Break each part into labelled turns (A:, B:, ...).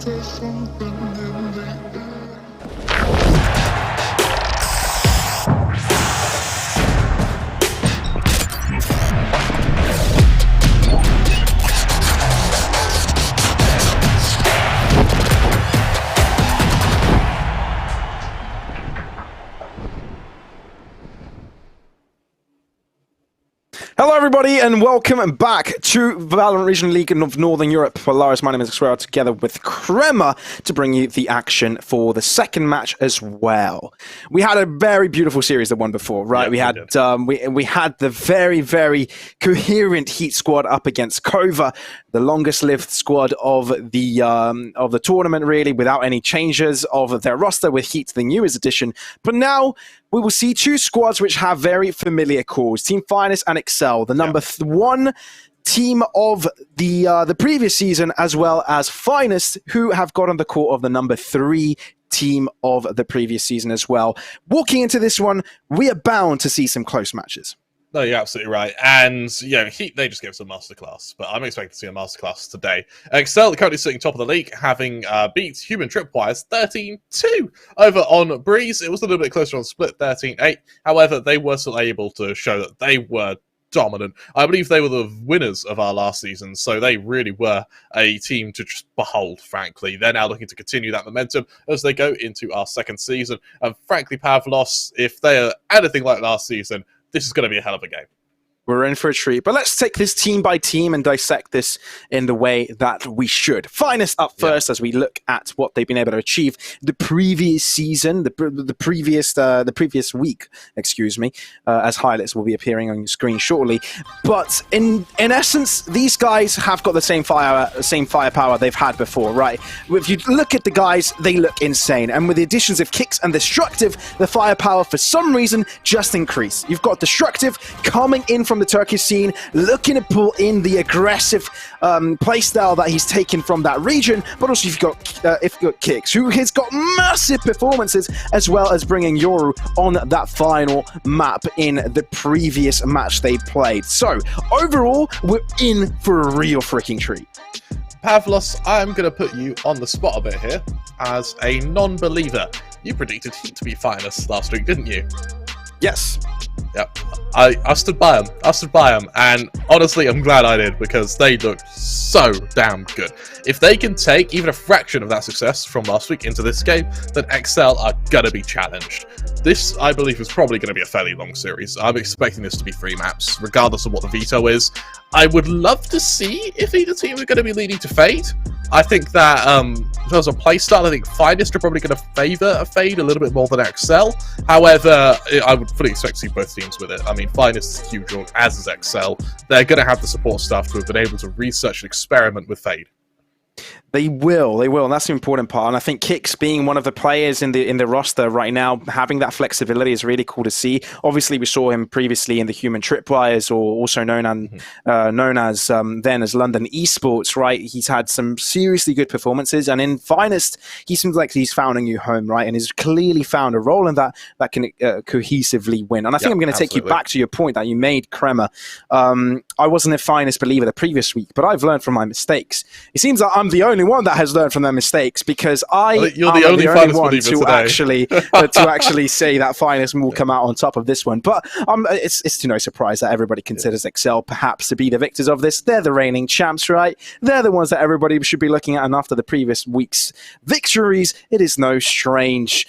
A: Hello everybody and welcome back to VALORANT Regional League of Northern Europe. Polaris, my name is Xrel, together with Crema to bring you the action for the second match as well. We had a very beautiful series that won before, right? Yeah, we had the very, very coherent Heat squad up against Kova, the longest-lived squad of the tournament, really, without any changes of their roster, with Heat the newest addition. But now we will see two squads which have very familiar calls: Team Finest and Excel, the number one team of the previous season, as well as Finest, who have got on the court of the number 3 team of the previous season as well. Walking into this one, we are bound to see some close matches.
B: No, you're absolutely right. And, you know, Heat, they just gave us a masterclass. But I'm expecting to see a masterclass today. Excel currently sitting top of the league, having beat Human Tripwires 13-2 over on Breeze. It was a little bit closer on split, 13-8. However, they were still able to show that they were dominant. I believe they were the winners of our last season, so they really were a team to just behold, frankly. They're now looking to continue that momentum as they go into our second season. And frankly, Pavlos, if they are anything like last season, this is going to be a hell of a game.
A: We're in for a treat. But let's take this team by team and dissect this in the way that we should. Finest up first, as we look at what they've been able to achieve the previous season, the previous week, excuse me, as highlights will be appearing on your screen shortly. But in essence, these guys have got the same firepower they've had before, right? If you look at the guys, they look insane. And with the additions of Kicks and Destructive, the firepower for some reason just increased. You've got Destructive coming in from the Turkish scene, looking to pull in the aggressive playstyle that he's taken from that region, but also if you've got Kicks, who has got massive performances, as well as bringing Yoru on that final map in the previous match they played. So overall, we're in for a real freaking treat.
B: Pavlos, I'm going to put you on the spot a bit here as a non-believer. You predicted Heat to be Finest last week, didn't you?
A: Yes.
B: Yep, I stood by them, and honestly, I'm glad I did, because they looked so damn good. If they can take even a fraction of that success from last week into this game, then XL are going to be challenged. This, I believe, is probably going to be a fairly long series. I'm expecting this to be 3 maps, regardless of what the veto is. I would love to see if either team are going to be leading to Fade. I think that, in terms of playstyle, I think Finest are probably going to favour a Fade a little bit more than XL. However, I would fully expect to see both teams with it. I mean, Finest is a huge one, as is XL. They're going to have the support staff to have been able to research and experiment with Fade.
A: They will, and that's the important part. And I think Kicks, being one of the players in the roster right now, having that flexibility is really cool to see. Obviously, we saw him previously in the Human Tripwires, or also known as then as London Esports, right? He's had some seriously good performances, and in Finest, he seems like he's found a new home, right? And he's clearly found a role in that can cohesively win. And I think I'm going to take you back to your point that you made, Crema. I wasn't a Finest believer the previous week, but I've learned from my mistakes. It seems like I'm the only one that has learned from their mistakes, because
B: you're the only one
A: to actually say that Finest will come out on top of this one. But it's to no surprise that everybody considers Excel perhaps to be the victors of this. They're the reigning champs, right? They're the ones that everybody should be looking at, and after the previous week's victories, it is no strange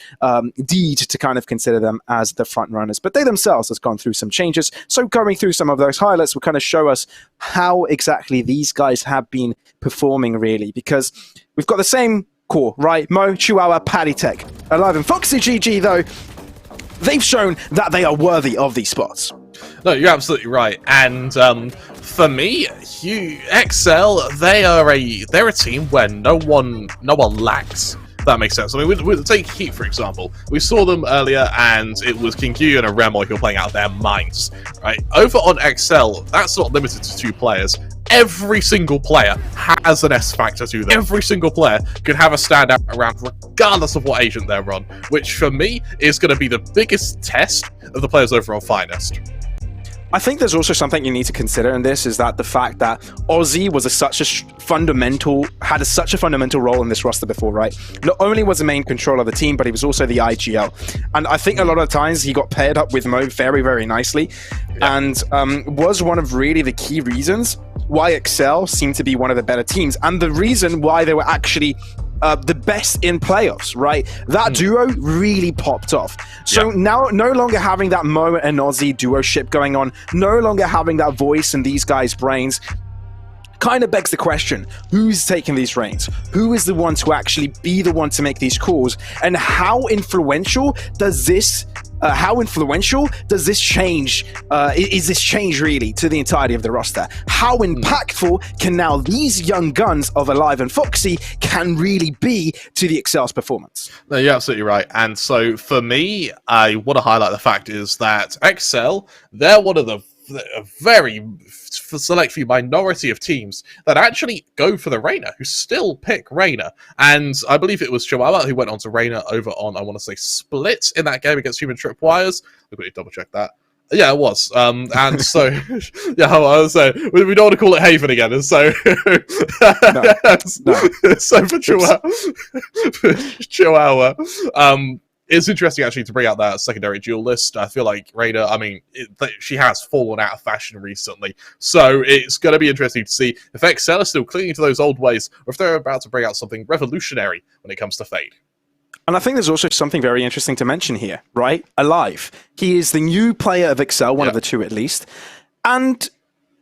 A: deed to kind of consider them as the front runners. But they themselves has gone through some changes, so going through some of those highlights will kind of show us how exactly these guys have been performing, really, because we've got the same core, right? Mo, Chihuahua, Paddy Tech, Alive and Foxy GG, though, they've shown that they are worthy of these spots.
B: No, you're absolutely right. And for me, XL, they're a team where no one lacks. That makes sense. I mean, we'll take Heat, for example. We saw them earlier, and it was King Q and a Remoy who were playing out of their minds, right? Over on XL, that's not limited to 2 players. Every single player has an S factor to them. Every single player could have a standout round, regardless of what agent they're on, which for me is going to be the biggest test of the players over on Finest.
A: I think there's also something you need to consider in this, is that the fact that Ozzy was such a fundamental role in this roster before, right? Not only was the main controller of the team, but he was also the IGL. And I think a lot of times he got paired up with Mo very, very nicely, and was one of really the key reasons why Excel seemed to be one of the better teams, and the reason why they were actually the best in playoffs, right? That duo really popped off. So now, no longer having that Mo and Ozzy duo ship going on, no longer having that voice in these guys' brains, kind of begs the question, who's taking these reins? Who is the one to actually be the one to make these calls? And how influential does this change? Is this change really to the entirety of the roster? How impactful can now these young guns of Alive and Foxy can really be to the Excel's performance?
B: No, you're absolutely right. And so for me, I want to highlight the fact is that Excel, they're one of the a very select few minority of teams that actually go for the Reyna, who still pick Reyna. And I believe it was Chihuahua who went on to Reyna over on, I want to say, Split in that game against Human Tripwires. We've got to double check that. Yeah, it was. And so, yeah, I was saying, we don't want to call it Haven again. And so, so for Chihuahua, it's interesting actually to bring out that secondary duel list. I feel like Reyna, I mean, she has fallen out of fashion recently. So it's going to be interesting to see if Excel is still clinging to those old ways, or if they're about to bring out something revolutionary when it comes to Fade.
A: And I think there's also something very interesting to mention here, right? Alive. He is the new player of Excel, one of the two at least. And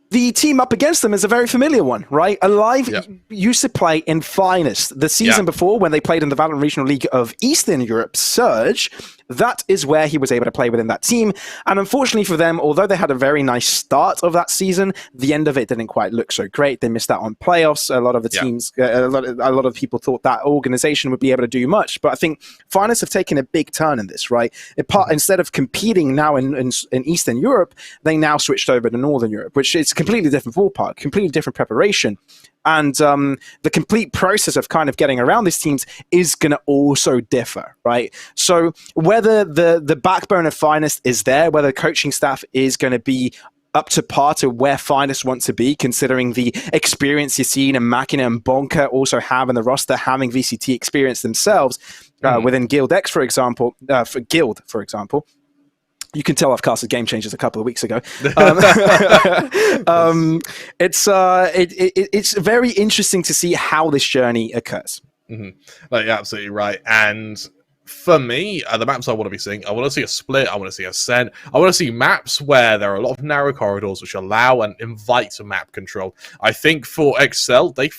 A: the team up against them is a very familiar one, right? Alive used to play in Finest the season before, when they played in the VALORANT Regional League of Eastern Europe, Surge. That is where he was able to play within that team. And unfortunately for them, although they had a very nice start of that season, the end of it didn't quite look so great. They missed out on playoffs. A lot of the teams, a lot of people thought that organization would be able to do much. But I think Finest have taken a big turn in this, right? Instead of competing now in Eastern Europe, they now switched over to Northern Europe, which is a completely different ballpark, completely different preparation. And the complete process of kind of getting around these teams is going to also differ, right? So whether the backbone of Finest is there, whether the coaching staff is going to be up to par to where Finest want to be, considering the experience you've seen and Makina and Bonka also have in the roster, having VCT experience themselves within Guild X, for example, for example. You can tell I've casted Game Changers a couple of weeks ago. It's very interesting to see how this journey occurs.
B: No, you're absolutely right. And for me, the maps I want to be seeing, I want to see a Split, I want to see Ascent, I want to see maps where there are a lot of narrow corridors which allow and invite map control. I think for Excel, they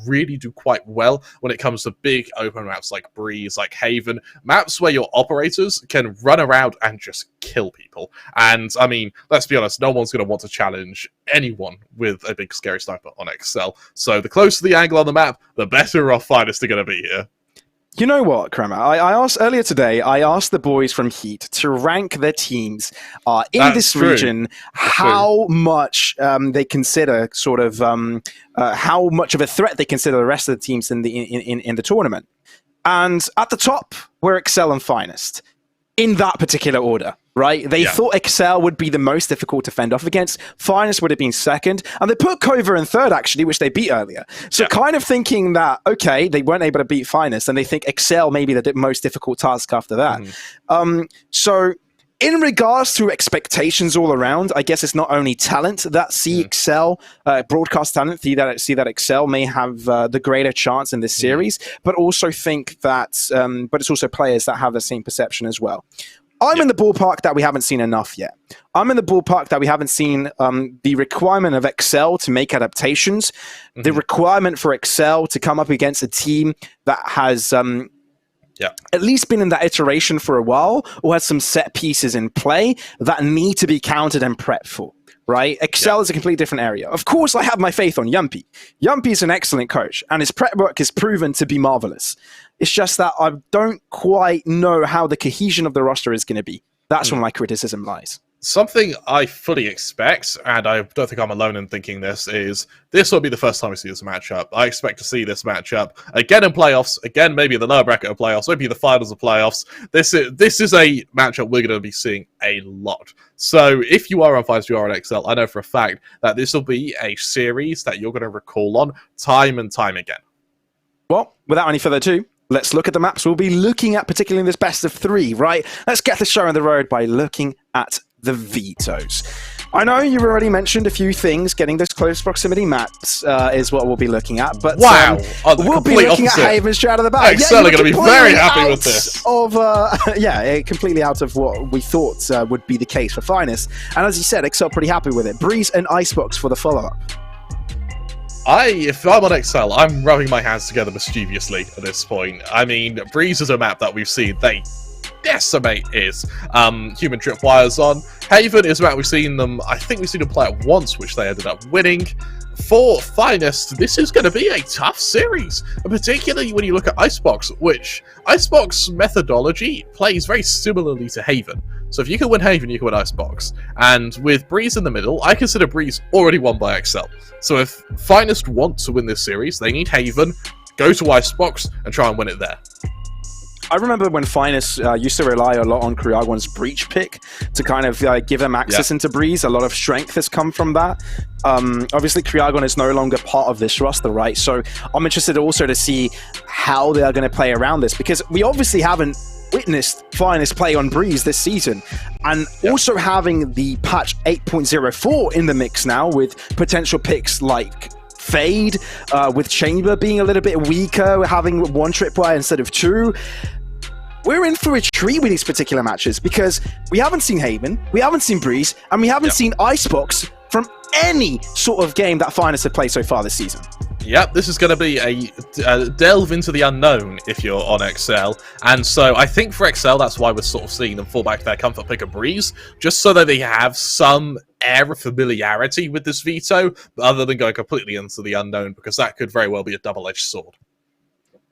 B: really do quite well when it comes to big open maps like Breeze, like Haven, maps where your operators can run around and just kill people. And I mean, let's be honest, no one's going to want to challenge anyone with a big scary sniper on Excel. So the closer the angle on the map, the better off Finest are going to be here.
A: You know what, Kremer? I asked earlier today, I asked the boys from Heat to rank their teams in this region, how much they consider sort of, how much of a threat they consider the rest of the teams in the tournament. And at the top were Excel and Finest, in that particular order, right? They thought Excel would be the most difficult to fend off against. Finest would have been second. And they put Cova in third, actually, which they beat earlier. So kind of thinking that, okay, they weren't able to beat Finest, and they think Excel may be the most difficult task after that. So in regards to expectations all around, I guess it's not only talent that see Excel, broadcast talent, see that Excel may have the greater chance in this series, but also think that, but it's also players that have the same perception as well. I'm in the ballpark that we haven't seen enough yet. I'm in the ballpark that we haven't seen the requirement of Excel to make adaptations, the requirement for Excel to come up against a team that has at least been in that iteration for a while, or has some set pieces in play that need to be counted and prepped for. Right? Excel is a completely different area. Of course, I have my faith on Yumpy. Yumpy is an excellent coach, and his prep work is proven to be marvelous. It's just that I don't quite know how the cohesion of the roster is going to be. That's where my criticism lies.
B: Something I fully expect, and I don't think I'm alone in thinking this, is this will be the first time we see this matchup. I expect to see this matchup again in playoffs, again maybe in the lower bracket of playoffs, maybe the finals of playoffs. This is a matchup we're going to be seeing a lot. So if you are on Finest, you are on XL, I know for a fact that this will be a series that you're going to recall on time and time again.
A: Well, without any further ado, let's look at the maps we'll be looking at, particularly in this best of 3, right? Let's get the show on the road by looking at the vetoes. I know you've already mentioned a few things. Getting those close proximity maps is what we'll be looking at. But
B: wow,
A: we'll be looking at Haven straight out of the bag.
B: XL are going to be very happy with this.
A: Completely out of what we thought would be the case for Finest. And as you said, XL pretty happy with it. Breeze and Icebox for the follow-up.
B: If I'm on XL, I'm rubbing my hands together mischievously at this point. I mean, Breeze is a map that we've seen. They decimate is human tripwires on. Haven is a map we've seen them, I think we've seen them play it once, which they ended up winning. For Finest, this is going to be a tough series, particularly when you look at Icebox, which Icebox methodology plays very similarly to Haven. So if you can win Haven, you can win Icebox. And with Breeze in the middle, I consider Breeze already won by XL. So if Finest want to win this series, they need Haven, go to Icebox, and try and win it there.
A: I remember when Finest used to rely a lot on Kriagwan's Breach pick to kind of give them access into Breeze. A lot of strength has come from that. Obviously, Kriagwan is no longer part of this roster, right? So I'm interested also to see how they are going to play around this, because we obviously haven't witnessed Finest play on Breeze this season. And also having the patch 8.04 in the mix now with potential picks like Fade, with Chamber being a little bit weaker, having one tripwire instead of two. We're in for a treat with these particular matches because we haven't seen Haven, we haven't seen Breeze, and we haven't seen Icebox from any sort of game that Finest have played so far this season.
B: Yep, this is going to be a delve into the unknown if you're on XL, and so I think for XL that's why we're sort of seeing them fall back to their comfort pick of Breeze, just so that they have some air of familiarity with this veto, other than going completely into the unknown, because that could very well be a double-edged sword.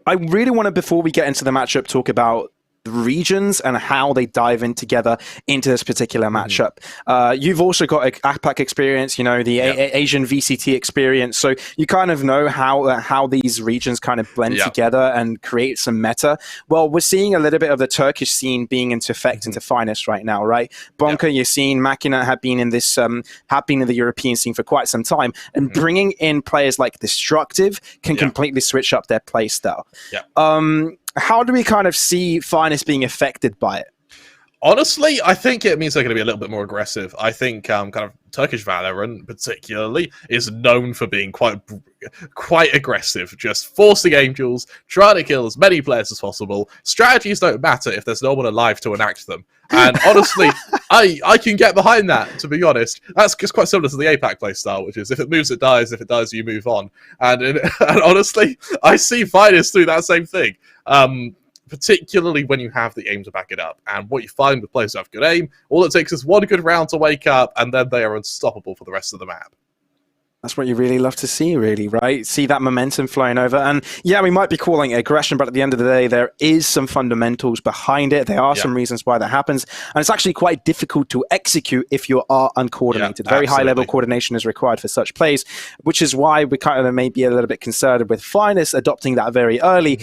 A: I really want to, before we get into the matchup, talk about the regions and how they dive in together into this particular matchup. You've also got APAC experience, you know, the Asian VCT experience, so you kind of know how these regions kind of blend together and create some meta. Well, we're seeing a little bit of the Turkish scene being into effect into Finest right now, right? Bonka, you're seeing Makina have been in this, have been in the European scene for quite some time, and bringing in players like Destructive can completely switch up their play style. How do we kind of see Finest being affected by it?
B: Honestly, I think it means they're going to be a little bit more aggressive. I think kind of Turkish Valorant, particularly, is known for being quite aggressive, just forcing angels, trying to kill as many players as possible. Strategies don't matter if there's no one alive to enact them. And honestly, I can get behind that, to be honest. That's just quite similar to the APAC playstyle, which is if it moves, it dies. If it dies, you move on. And honestly, I see Finest do that same thing. Particularly when you have the aim to back it up. And what you find with players who have good aim, all it takes is one good round to wake up, and then they are unstoppable for the rest of the map.
A: That's what you really love to see, really, right? See that momentum flowing over. And yeah, we might be calling it aggression, but at the end of the day, there is some fundamentals behind it. There are some reasons why that happens. And it's actually quite difficult to execute if you are uncoordinated. Very high-level coordination is required for such plays, which is why we kind of may be a little bit concerned with Finest adopting that very early,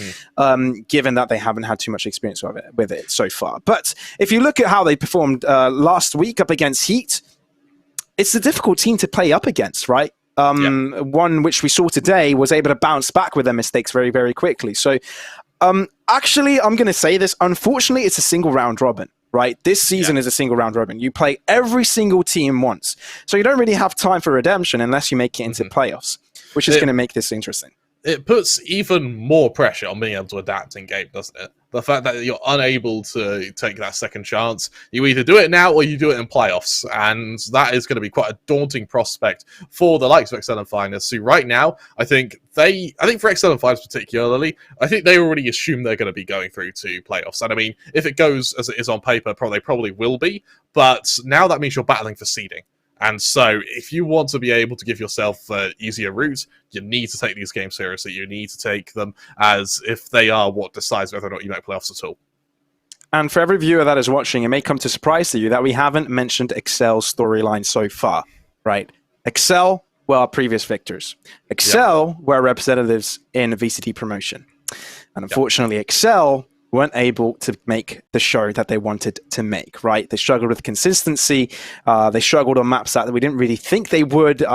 A: given that they haven't had too much experience with it so far. But if you look at how they performed last week up against Heat, it's a difficult team to play up against, right? One which we saw today was able to bounce back with their mistakes very, very quickly. So actually, I'm going to say this. Unfortunately, it's a single round robin, right? This season is a single round robin. You play every single team once. So you don't really have time for redemption unless you make it into playoffs, which is going to make this interesting. It
B: puts even more pressure on being able to adapt in game, doesn't it? The fact that you're unable to take that second chance. You either do it now or you do it in playoffs. And that is going to be quite a daunting prospect for the likes of XL and Finest. So right now, I think for XL and Finest particularly, I think they already assume they're going to be going through to playoffs. And I mean, if it goes as it is on paper, they probably will be. But now that means you're battling for seeding. And so, if you want to be able to give yourself an easier route, you need to take these games seriously. You need to take them as if they are what decides whether or not you make playoffs at all.
A: And for every viewer that is watching, it may come to surprise to you that we haven't mentioned Excel's storyline so far, right? Excel were our previous victors. Excel were representatives in VCT promotion. And unfortunately, Excel weren't able to make the show that they wanted to make, right? They struggled with consistency. They struggled on maps that we didn't really think they would,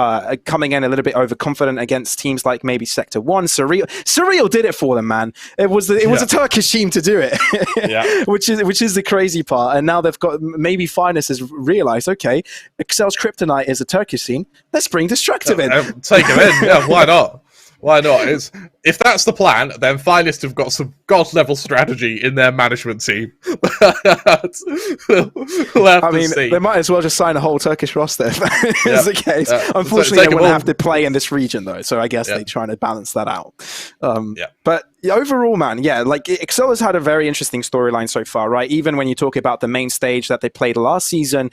A: coming in a little bit overconfident against teams like maybe Sector 1. Surreal did it for them, man. It was a Turkish team to do it, which is the crazy part. And now they've got, maybe Finest has realized, okay, Excel's kryptonite is a Turkish scene. Let's bring Destructive in.
B: Take him in, yeah, why not? Why not? If that's the plan, then Finest have got some god-level strategy in their management team. We'll see.
A: They might as well just sign a whole Turkish roster if that is the case. Unfortunately, they won't have to play in this region, though, so I guess they're trying to balance that out. But overall, man, like Excel has had a very interesting storyline so far, right? Even when you talk about the main stage that they played last season,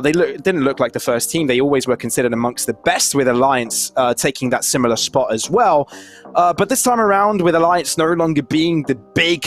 A: they didn't look like the first team. They always were considered amongst the best, with Alliance taking that similar spot as well. But this time around, with Alliance no longer being the big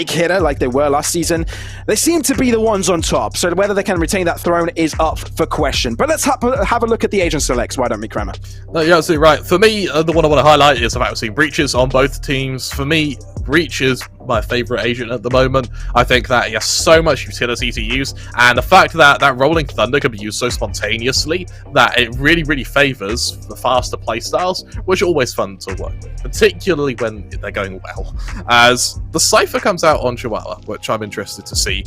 A: hitter like they were last season, they seem to be the ones on top. So whether they can retain that throne is up for question. But let's have a look at the agent selects. Why don't we, Kramer?
B: No, you're absolutely right. For me, the one I want to highlight is the fact we've seen Breaches on both teams. For me, Breach is my favourite agent at the moment. I think that he has so much utility to use, and the fact that that Rolling Thunder can be used so spontaneously that it really, really favours the faster playstyles, which are always fun to work with, particularly when they're going well. As the Cypher comes out on Chihuahua, which I'm interested to see,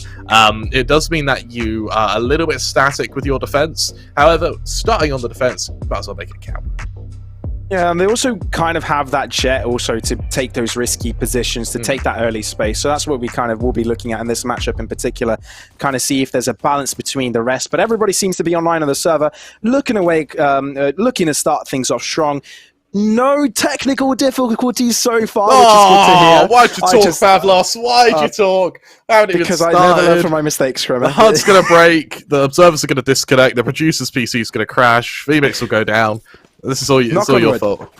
B: it does mean that you are a little bit static with your defense. However, starting on the defense, you might as well make it count.
A: Yeah, and they also kind of have that jet also to take those risky positions, to take that early space. So that's what we kind of will be looking at in this matchup in particular, kind of see if there's a balance between the rest. But everybody seems to be online on the server, looking to start things off strong. No technical difficulties so far, which is good to hear.
B: Why'd you talk, Pavlos? Why'd you talk?
A: Because I never learn from my mistakes, Kramer.
B: The HUD's going to break, the observers are going to disconnect, the producer's PC is going to crash, VMix will go down. This is all, it's all your fault.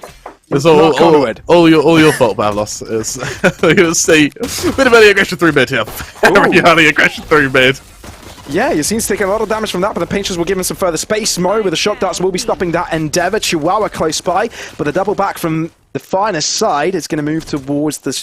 B: It's all your fault, Pavlos. You're going to see a bit of early aggression through mid here. Very early aggression through mid.
A: Yeah, you seem to take a lot of damage from that, but the Painters will give him some further space. Mo with the shock darts will be stopping that endeavor. Chihuahua close by, but the double back from the Finest side is going to move towards the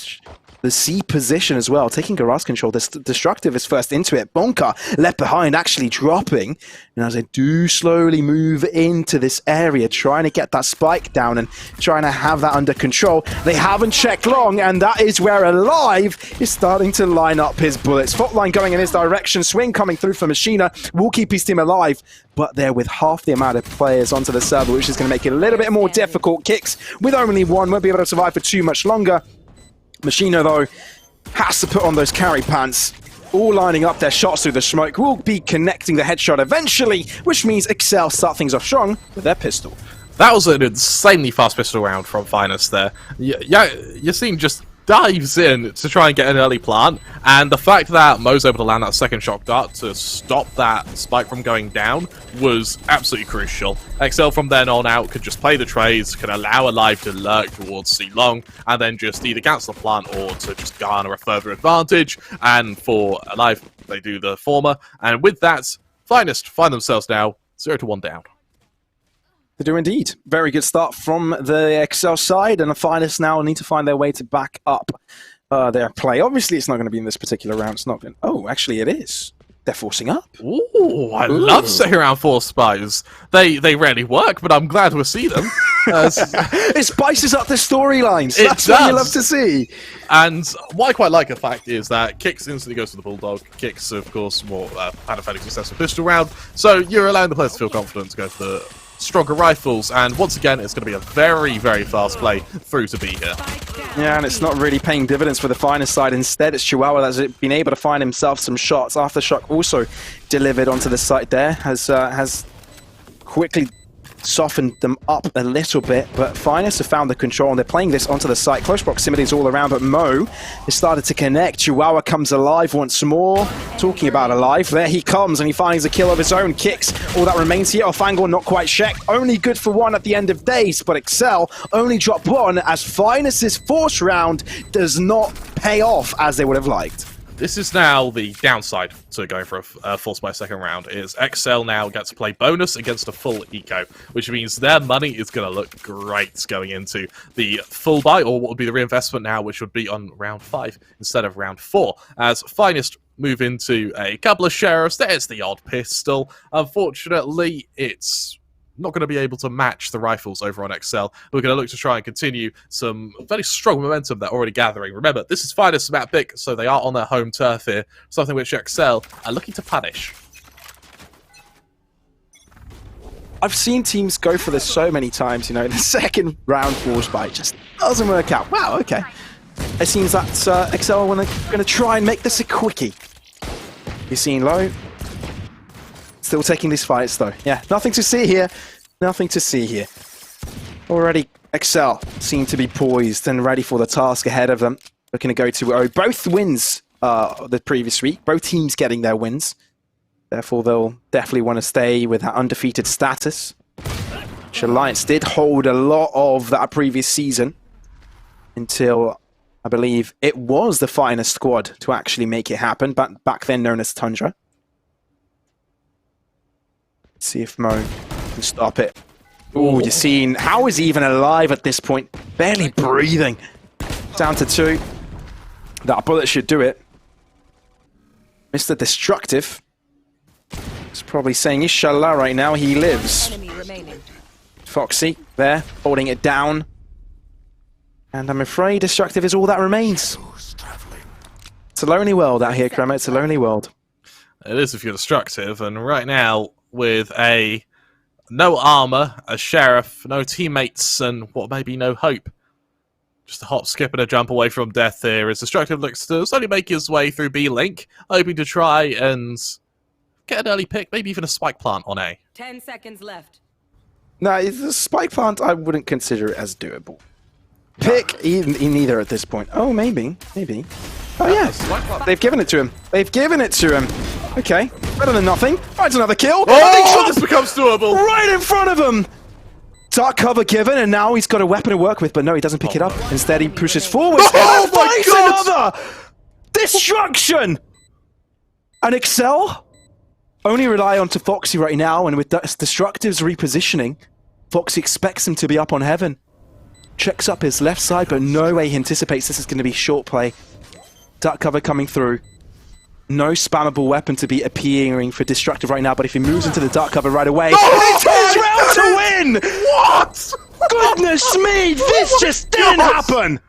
A: C position as well, taking Garage control. Destructive is first into it. Bonka left behind, actually dropping. And as they do slowly move into this area, trying to get that spike down and trying to have that under control. They haven't checked long, and that is where Alive is starting to line up his bullets. Faultline going in his direction. Swing coming through for Machina. Will keep his team alive, but they're with half the amount of players onto the server, which is going to make it a little bit more difficult. Kicks with only one, won't be able to survive for too much longer. Machina, though, has to put on those carry pants. All lining up their shots through the smoke. Will be connecting the headshot eventually, which means Excel start things off strong with their pistol.
B: That was an insanely fast pistol round from Finest there. Yassine just dives in to try and get an early plant, and the fact that Mo's able to land that second shock dart to stop that spike from going down was absolutely crucial. XL from then on out could just play the trades, could allow Alive to lurk towards C long, and then just either cancel the plant or to just garner a further advantage. And for Alive, they do the former, and with that, Finest find themselves now 0-1 down.
A: They do indeed. Very good start from the Excel side, and the Finest now need to find their way to back up their play. Obviously, it's not going to be in this particular round. It's not going. Oh, actually, it is. They're forcing up.
B: Ooh, I love second round force spies. They rarely work, but I'm glad to see them.
A: It spices up the storylines. That's what you love to see.
B: And what I quite like, the fact is that Kicks instantly goes to the Bulldog. Kicks, of course, more had a fairly successful pistol round. So you're allowing the players to feel confident to go for the stronger rifles, and once again it's going to be a very, very fast play through to B here.
A: Yeah, and it's not really paying dividends for the Finest side. Instead, it's Chihuahua that's been able to find himself some shots. Aftershock also delivered onto the site there, has quickly softened them up a little bit, but Finest have found the control and they're playing this onto the site. Close proximities all around, but Mo has started to connect. Chihuahua comes alive once more. Talking about alive, there he comes and he finds a kill of his own. Kicks all that remains here. Off angle, not quite checked. Only good for one at the end of days, but Excel only dropped one as Finest's force round does not pay off as they would have liked.
B: This is now the downside to going for a full spy second round, is XL now gets to play bonus against a full eco, which means their money is going to look great going into the full buy, or what would be the reinvestment now, which would be on round 5 instead of round 4, as Finest move into a couple of sheriffs. There's the odd pistol. Unfortunately, it's not going to be able to match the rifles over on XL. We're going to look to try and continue some very strong momentum they're already gathering. Remember, this is Finest map pick, so they are on their home turf here, something which XL are looking to punish.
A: I've seen teams go for this so many times, you know, the second round force bite just doesn't work out. Wow, okay. It seems that XL are going to try and make this a quickie. You're seeing low. Still taking these fights though. Yeah, nothing to see here. Nothing to see here. Already XL seem to be poised and ready for the task ahead of them. Looking to go to both wins the previous week. Both teams getting their wins. Therefore, they'll definitely want to stay with that undefeated status. Which Alliance did hold a lot of that previous season. Until, I believe, it was the finest squad to actually make it happen. But back then known as Tundra. See if Mo can stop it. Oh, you're seeing, how is he even alive at this point? Barely breathing. Down to 2. That bullet should do it. Mr. Destructive is probably saying, Inshallah, right now he lives. Foxy there, holding it down. And I'm afraid Destructive is all that remains. It's a lonely world out here, Kremer. It's a lonely world.
B: It is if you're Destructive, and right now, with no armor, a sheriff, no teammates, and what may be no hope. Just a hop, skip, and a jump away from death here as Destructive looks to slowly make his way through B-Link, hoping to try and get an early pick, maybe even a spike plant on A.
C: 10 seconds left.
A: No, the spike plant, I wouldn't consider it as doable. Pick neither at this point. Oh, maybe. Oh, yeah. They've given it to him. They've given it to him. Okay. Better than nothing. Finds another kill.
B: Oh, this becomes doable.
A: Right in front of him. Dark cover given, and now he's got a weapon to work with, but no, he doesn't pick it up. Instead, he pushes forward.
B: Oh, my God.
A: Another destruction. And Excel only rely on to Foxy right now, and with Destructive's repositioning, Foxy expects him to be up on heaven. Checks up his left side, but no way he anticipates this is going to be short play. Dark cover coming through. No spammable weapon to be appearing for Destructive right now, but if he moves into the dark cover right away, it's his round to win!
B: What?
A: Goodness me, this just didn't happen!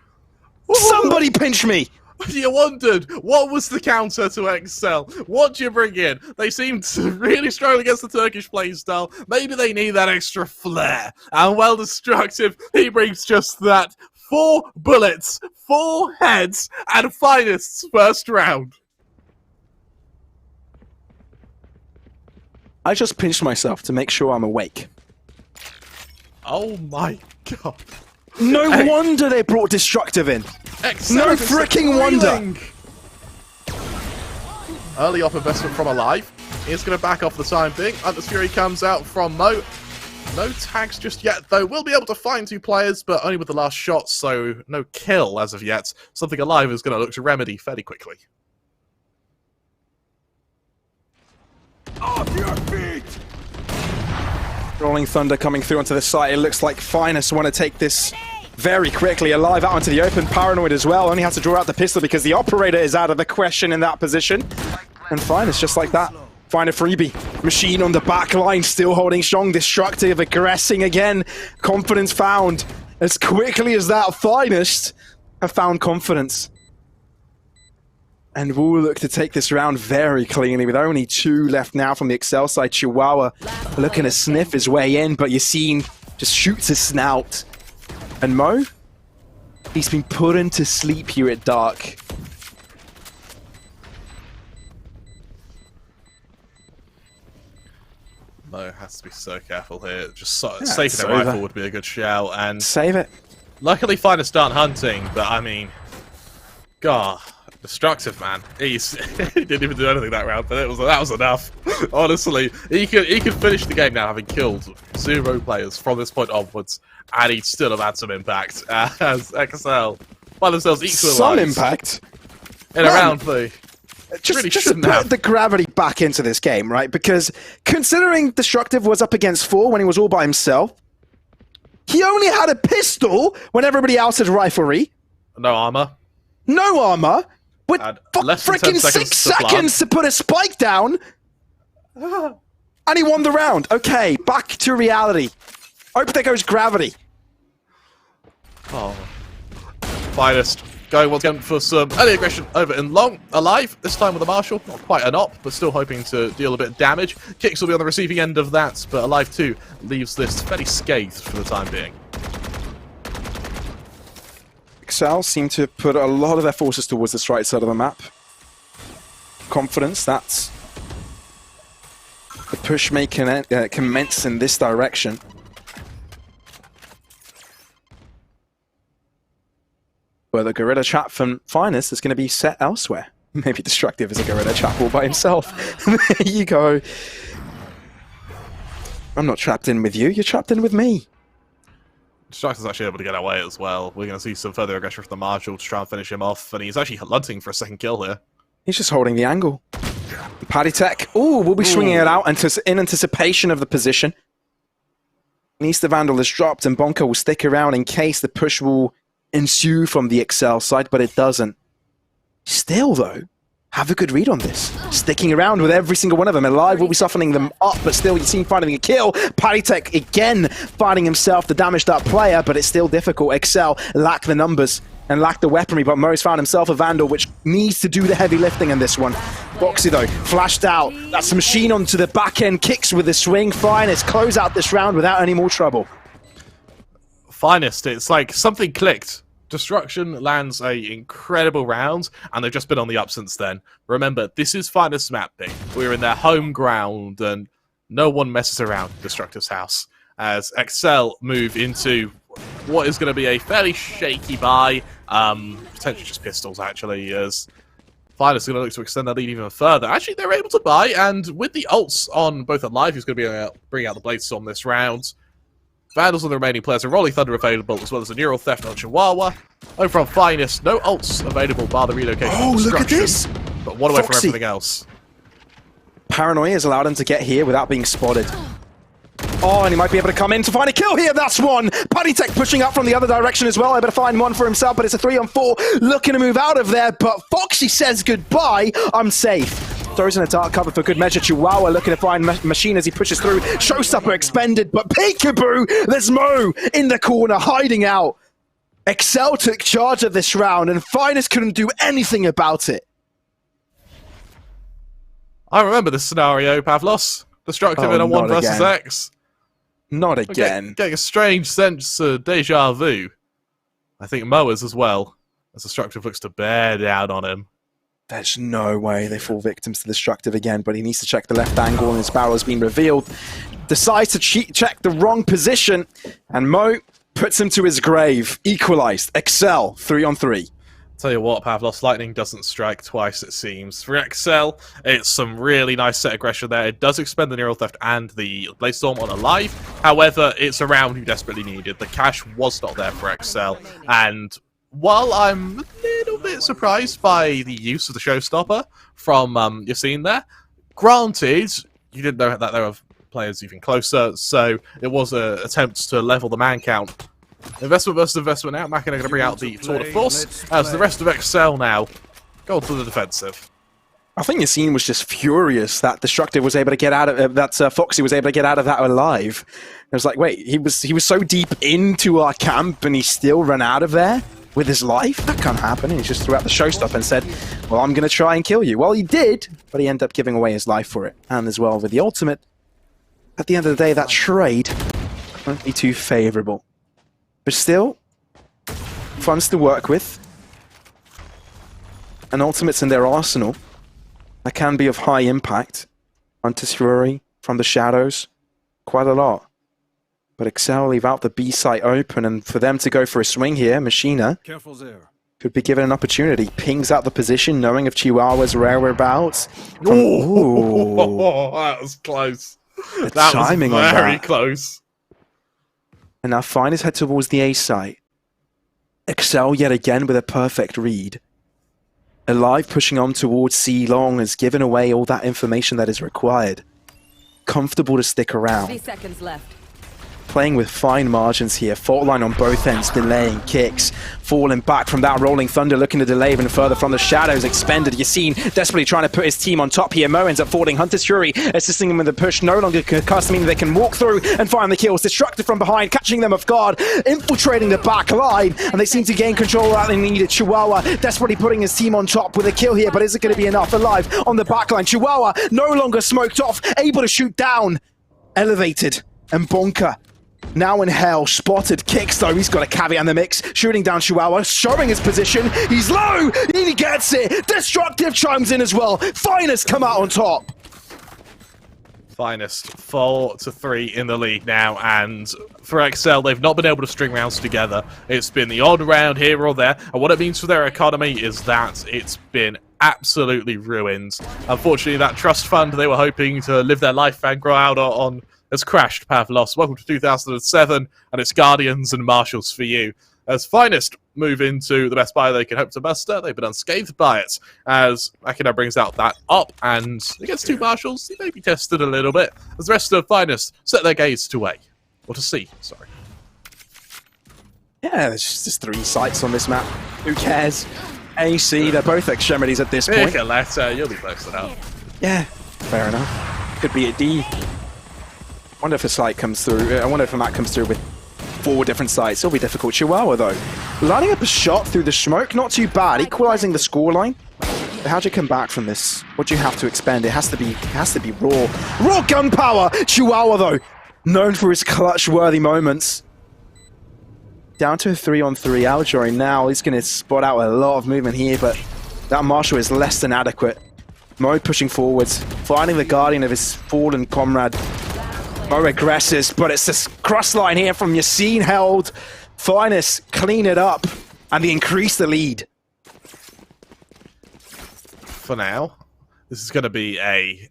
A: Somebody pinch me!
B: You wondered, what was the counter to XL? What do you bring in? They seem to really struggle against the Turkish playstyle. Maybe they need that extra flair. And well, Destructive, he brings just that. 4 bullets, 4 heads, and Finest's first round.
A: I just pinched myself to make sure I'm awake.
B: Oh my God.
A: No wonder they brought Destructive in. No freaking wonder.
B: Early off investment from Alive. He's going to back off the time being. Hunter's Fury comes out from Mo. No tags just yet, though. We'll be able to find 2 players, but only with the last shot, so no kill as of yet. Something Alive is going to look to remedy fairly quickly.
A: Off your feet! Rolling Thunder coming through onto the site. It looks like Finest want to take this very quickly. Alive out into the open. Paranoid as well. Only has to draw out the pistol because the operator is out of the question in that position. And Finest just like that. Find a freebie. Machine on the back line, still holding strong. Destructive, aggressing again. Confidence found. As quickly as that, Finest have found confidence. And will look to take this round very cleanly with only 2 left now from the Excel side. Chihuahua looking to sniff his way in, but Yassine just shoots his snout. And Mo? He's been put into sleep here at Dark.
B: Mo has to be so careful here. Just saving a rifle would be a good shout. And
A: save it.
B: Luckily, Finest aren't hunting, but I mean, God. Destructive, man. He didn't even do anything that round, but that was enough. Honestly, he could finish the game now, having killed 0 players from this point onwards, and he'd still have had some impact. As XL find themselves equalised.
A: Some impact
B: in a round 3.
A: Just
B: Really
A: to
B: shouldn't
A: put
B: have.
A: the gravity back into this game, right? Because considering Destructive was up against 4 when he was all by himself, he only had a pistol when everybody else had riflery.
B: No armor.
A: No armor. With
B: Had less than 10
A: freaking 6 seconds to put a spike down. And he won the round. Okay, back to reality. Hope there goes gravity.
B: Oh. Finest. Going once again for some early aggression over in long. Alive, this time with a Marshal. Not quite an op, but still hoping to deal a bit of damage. Kicks will be on the receiving end of that, but Alive 2 leaves this fairly scathed for the time being.
A: Excel seem to put a lot of their forces towards this right side of the map. Confidence, that's... The push may commence in this direction. Where the Gorilla Trap from Finest is going to be set elsewhere. Maybe Destructive is a Gorilla Trap all by himself. There you go. I'm not trapped in with you, you're trapped in with me.
B: Destructive's actually able to get away as well. We're going to see some further aggression from the Marshal to try and finish him off, and he's actually hunting for a second kill here.
A: He's just holding the angle. Paddy Tech, we'll be swinging it out in anticipation of the position. At least the Vandal is dropped, and Bonka will stick around in case the push will ensue from the Excel side, but it doesn't. Still, though, have a good read on this. Sticking around with every single one of them. Alive will be softening them up, but still you see finding a kill. Paddy Tech again finding himself the damaged up player, but it's still difficult. Excel lack the numbers and lack the weaponry, but Mo's found himself a Vandal, which needs to do the heavy lifting in this one. Foxy, though, flashed out. That's a machine onto the back end, kicks with the swing. Finest close out this round without any more trouble.
B: Finest, it's like something clicked. Destruction lands a incredible round, and they've just been on the up since then. Remember, this is Finest mapping. We're in their home ground, and no one messes around in Destructive's house. As Excel move into what is going to be a fairly shaky buy, potentially just pistols actually, as Finest is going to look to extend their lead even further. Actually, they're able to buy, and with the ults on both Alive, who's going to be bringing out the Bladestorm this round, Vandals and the remaining players, and Rolling Thunder available, as well as a Neural Theft on Chihuahua. Over on Finest, no ults available bar the relocation.
A: Oh, look at this!
B: But one away
A: Foxy.
B: from everything else.
A: Paranoia has allowed him to get here without being spotted. Oh, and he might be able to come in to find a kill here. That's one. Paddy Tech pushing up from the other direction as well. Able to find one for himself, but it's a 3-on-4. Looking to move out of there, but Foxy says goodbye. I'm safe. Throws in a dark cover for good measure. Chihuahua looking to find Machine as he pushes through. Showstopper expended, but peekaboo! There's Mo in the corner hiding out. Excel took charge of this round, and Finest couldn't do anything about it.
B: I remember this scenario, Pavlos. Destructive in a 1 versus
A: again.
B: X.
A: Not again.
B: Getting a strange sense of deja vu. I think Mo is as well, as Destructive looks to bear down on him.
A: There's no way they fall victims to Destructive again, but he needs to check the left angle, and his barrel has been revealed. Decides to check the wrong position, and Mo puts him to his grave. Equalized. Excel, 3-on-3.
B: Tell you what, Pavlos, lightning doesn't strike twice, it seems. For Excel, it's some really nice set aggression there. It does expend the Neural Theft and the Bladestorm on Alive. However, it's a round you desperately needed. The cash was not there for Excel, and while I'm a little bit surprised by the use of the Showstopper from your scene there, granted, you didn't know that there were players even closer, so it was an attempt to level the man count. Investment versus investment now. Macken are going to bring out the tour de force, as the rest of Excel now go to the defensive.
A: I think Yassine was just furious that Destructive was able to get out of that. Foxy was able to get out of that alive. It was like, wait, he was so deep into our camp, and he still ran out of there with his life? That can't happen. And he just threw out the showstopper and said, well, I'm going to try and kill you. Well, he did, but he ended up giving away his life for it. And as well with the ultimate, at the end of the day, that trade won't be too favorable. But still, funds to work with. And ultimates in their arsenal that can be of high impact. Hunter's Fury from the shadows, quite a lot. But Excel leave out the B site open, and for them to go for a swing here, Machina could be given an opportunity. Pings out the position, knowing of Chihuahua's whereabouts.
B: Oh, that was close. That was very close.
A: And now Finest head towards the A site. Excel yet again with a perfect read. Alive pushing on towards C Long has given away all that information that is required. Comfortable to stick around.
C: 30 seconds left.
A: Playing with fine margins here. Fault line on both ends, delaying kicks. Falling back from that Rolling Thunder, looking to delay even further from the shadows. Expended. Yassine desperately trying to put his team on top here. Mo ends up falling. Hunter's Fury assisting him with the push. No longer concussed, meaning they can walk through and find the kills. Destructive from behind, catching them off guard. Infiltrating the back line, and they seem to gain control of that they needed. Chihuahua desperately putting his team on top with a kill here, but is it going to be enough? Alive on the back line. Chihuahua no longer smoked off, able to shoot down. Elevated and Bonker now in hell, spotted, kicks though, he's got a caveat in the mix, shooting down Chihuahua, showing his position, he's low, he gets it, Destructive chimes in as well, Finest come out on top.
B: Finest 4-3 in the league now, and for Excel, they've not been able to string rounds together. It's been the odd round here or there, and what it means for their economy is that it's been absolutely ruined. Unfortunately, that trust fund they were hoping to live their life and grow out on has crashed. Path lost. Welcome to 2007, and it's Guardians and Marshals for you. As Finest move into the best buy they can hope to muster, they've been unscathed by it. As Akina brings out that up, and against two Marshals, he may be tested a little bit. As the rest of Finest set their gaze to A. Or to C, sorry.
A: Yeah, there's just 3 sites on this map. Who cares? A, C, they're both extremities at this point.
B: Pick a letter, you'll be posted out.
A: Yeah, fair enough. Could be a D. Wonder if a site comes through. I wonder if a map comes through with 4 different sites. It'll be difficult. Chihuahua though, lining up a shot through the smoke, not too bad. Equalizing the scoreline. How'd you come back from this? What do you have to expend? It has to be raw. Raw gunpowder. Chihuahua though, known for his clutch-worthy moments. Down to a 3-on-3. Aljoy now. He's going to spot out a lot of movement here, but that Marshal is less than adequate. Mo pushing forwards, finding the guardian of his fallen comrade. Mo regresses, but it's this cross line here from Yassine held. Finest clean it up, and they increase the lead.
B: For now, this is going to be a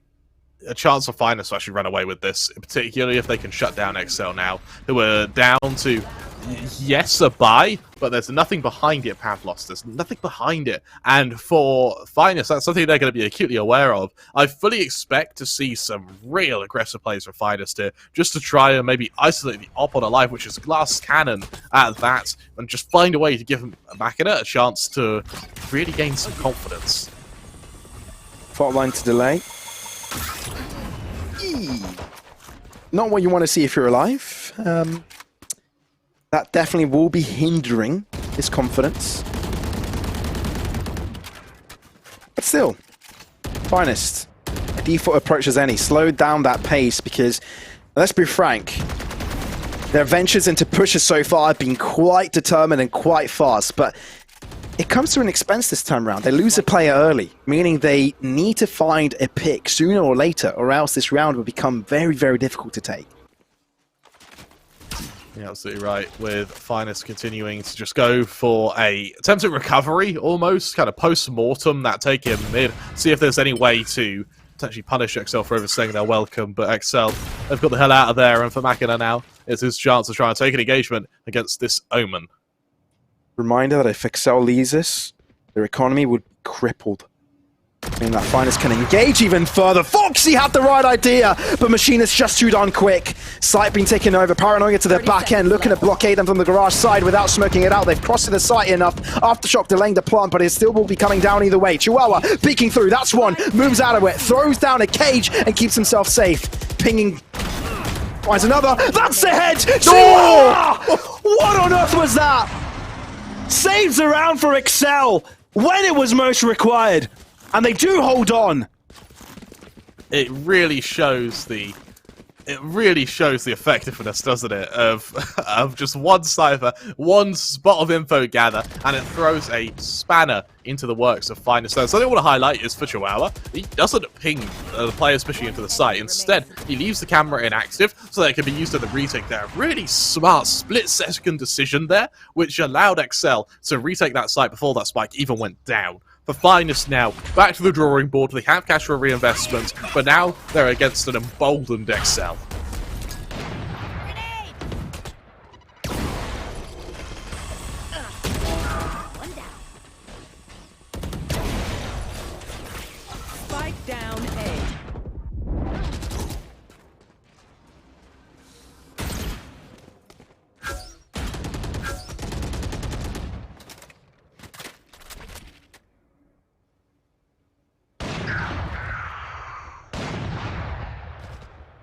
B: chance for Finest to actually run away with this, particularly if they can shut down XL now, who are down to, yes, a buy, but there's nothing behind it, Path lost. There's nothing behind it. And for Finest, that's something they're going to be acutely aware of. I fully expect to see some real aggressive plays from Finest here, just to try and maybe isolate the op on Alive, which is Glass Cannon at that, and just find a way to give Makina a chance to really gain some confidence.
A: Fault line to delay. Not what you want to see if you're alive. That definitely will be hindering his confidence. But still, Finest, a default approach as any, slowed down that pace because, let's be frank, their ventures into pushes so far have been quite determined and quite fast, but it comes to an expense this time around. They lose a player early, meaning they need to find a pick sooner or later, or else this round will become very, very difficult to take.
B: Yeah, absolutely right, with Finest continuing to just go for a attempt at recovery, almost, kind of post-mortem, that take in mid, see if there's any way to potentially punish XL for overstaying their welcome, but XL, they've got the hell out of there, and for Makina now, it's his chance to try and take an engagement against this Omen.
A: Reminder that if Excel leaves this, their economy would be crippled. I mean, that Finest can engage even further. Foxy had the right idea, but Machinist just too darn quick. Site being taken over. Paranoia to their back end, looking to blockade them from the garage side without smoking it out. They've crossed to the site enough. Aftershock delaying the plant, but it still will be coming down either way. Chihuahua peeking through. That's one. Moves out of it. Throws down a cage and keeps himself safe. Pinging. Finds another. That's the head. Chihuahua! What on earth was that? Saves around for Excel when it was most required. And they do hold on.
B: It really shows the effectiveness, doesn't it, of just one cipher, one spot of info gather, and it throws a spanner into the works of Finest. So something I want to highlight is for Chihuahua, he doesn't ping the players pushing into the site. Instead, he leaves the camera inactive so that it can be used in the retake there. Really smart split-second decision there, which allowed XL to retake that site before that spike even went down. For Finest now, back to the drawing board. They have cash for reinvestment, but now they're against an emboldened XL.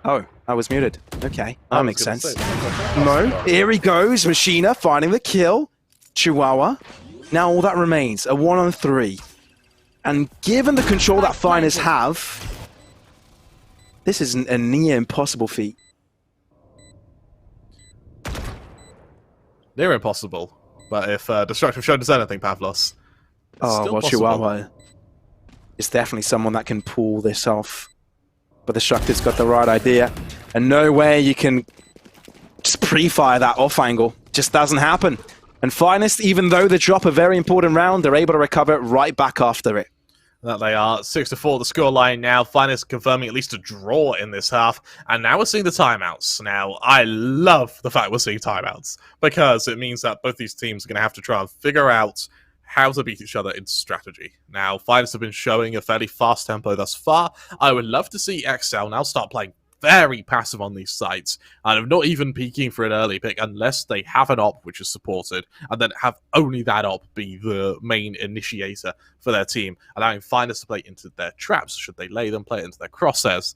A: Oh, I was muted. Okay, that makes sense. Mo, here he goes. Machina finding the kill. Chihuahua. Now all that remains, a 1-on-3. And given the control that Finest have, this is a near impossible feat.
B: Near impossible. But if Destructive Show does anything, Pavlos.
A: Oh, well, Chihuahua is definitely someone that can pull this off. But Destructive's got the right idea. And no way you can just pre-fire that off angle. Just doesn't happen. And Finest, even though they drop a very important round, they're able to recover it right back after it.
B: That they are. 6-4 the scoreline now. Finest confirming at least a draw in this half. And now we're seeing the timeouts. Now, I love the fact we're seeing timeouts, because it means that both these teams are going to have to try and figure out how to beat each other in strategy. Now, Finest have been showing a fairly fast tempo thus far. I would love to see XL now start playing very passive on these sites, and I'm not even peeking for an early pick unless they have an op which is supported, and then have only that op be the main initiator for their team, allowing Finest to play into their traps should they lay them, play into their crosshairs.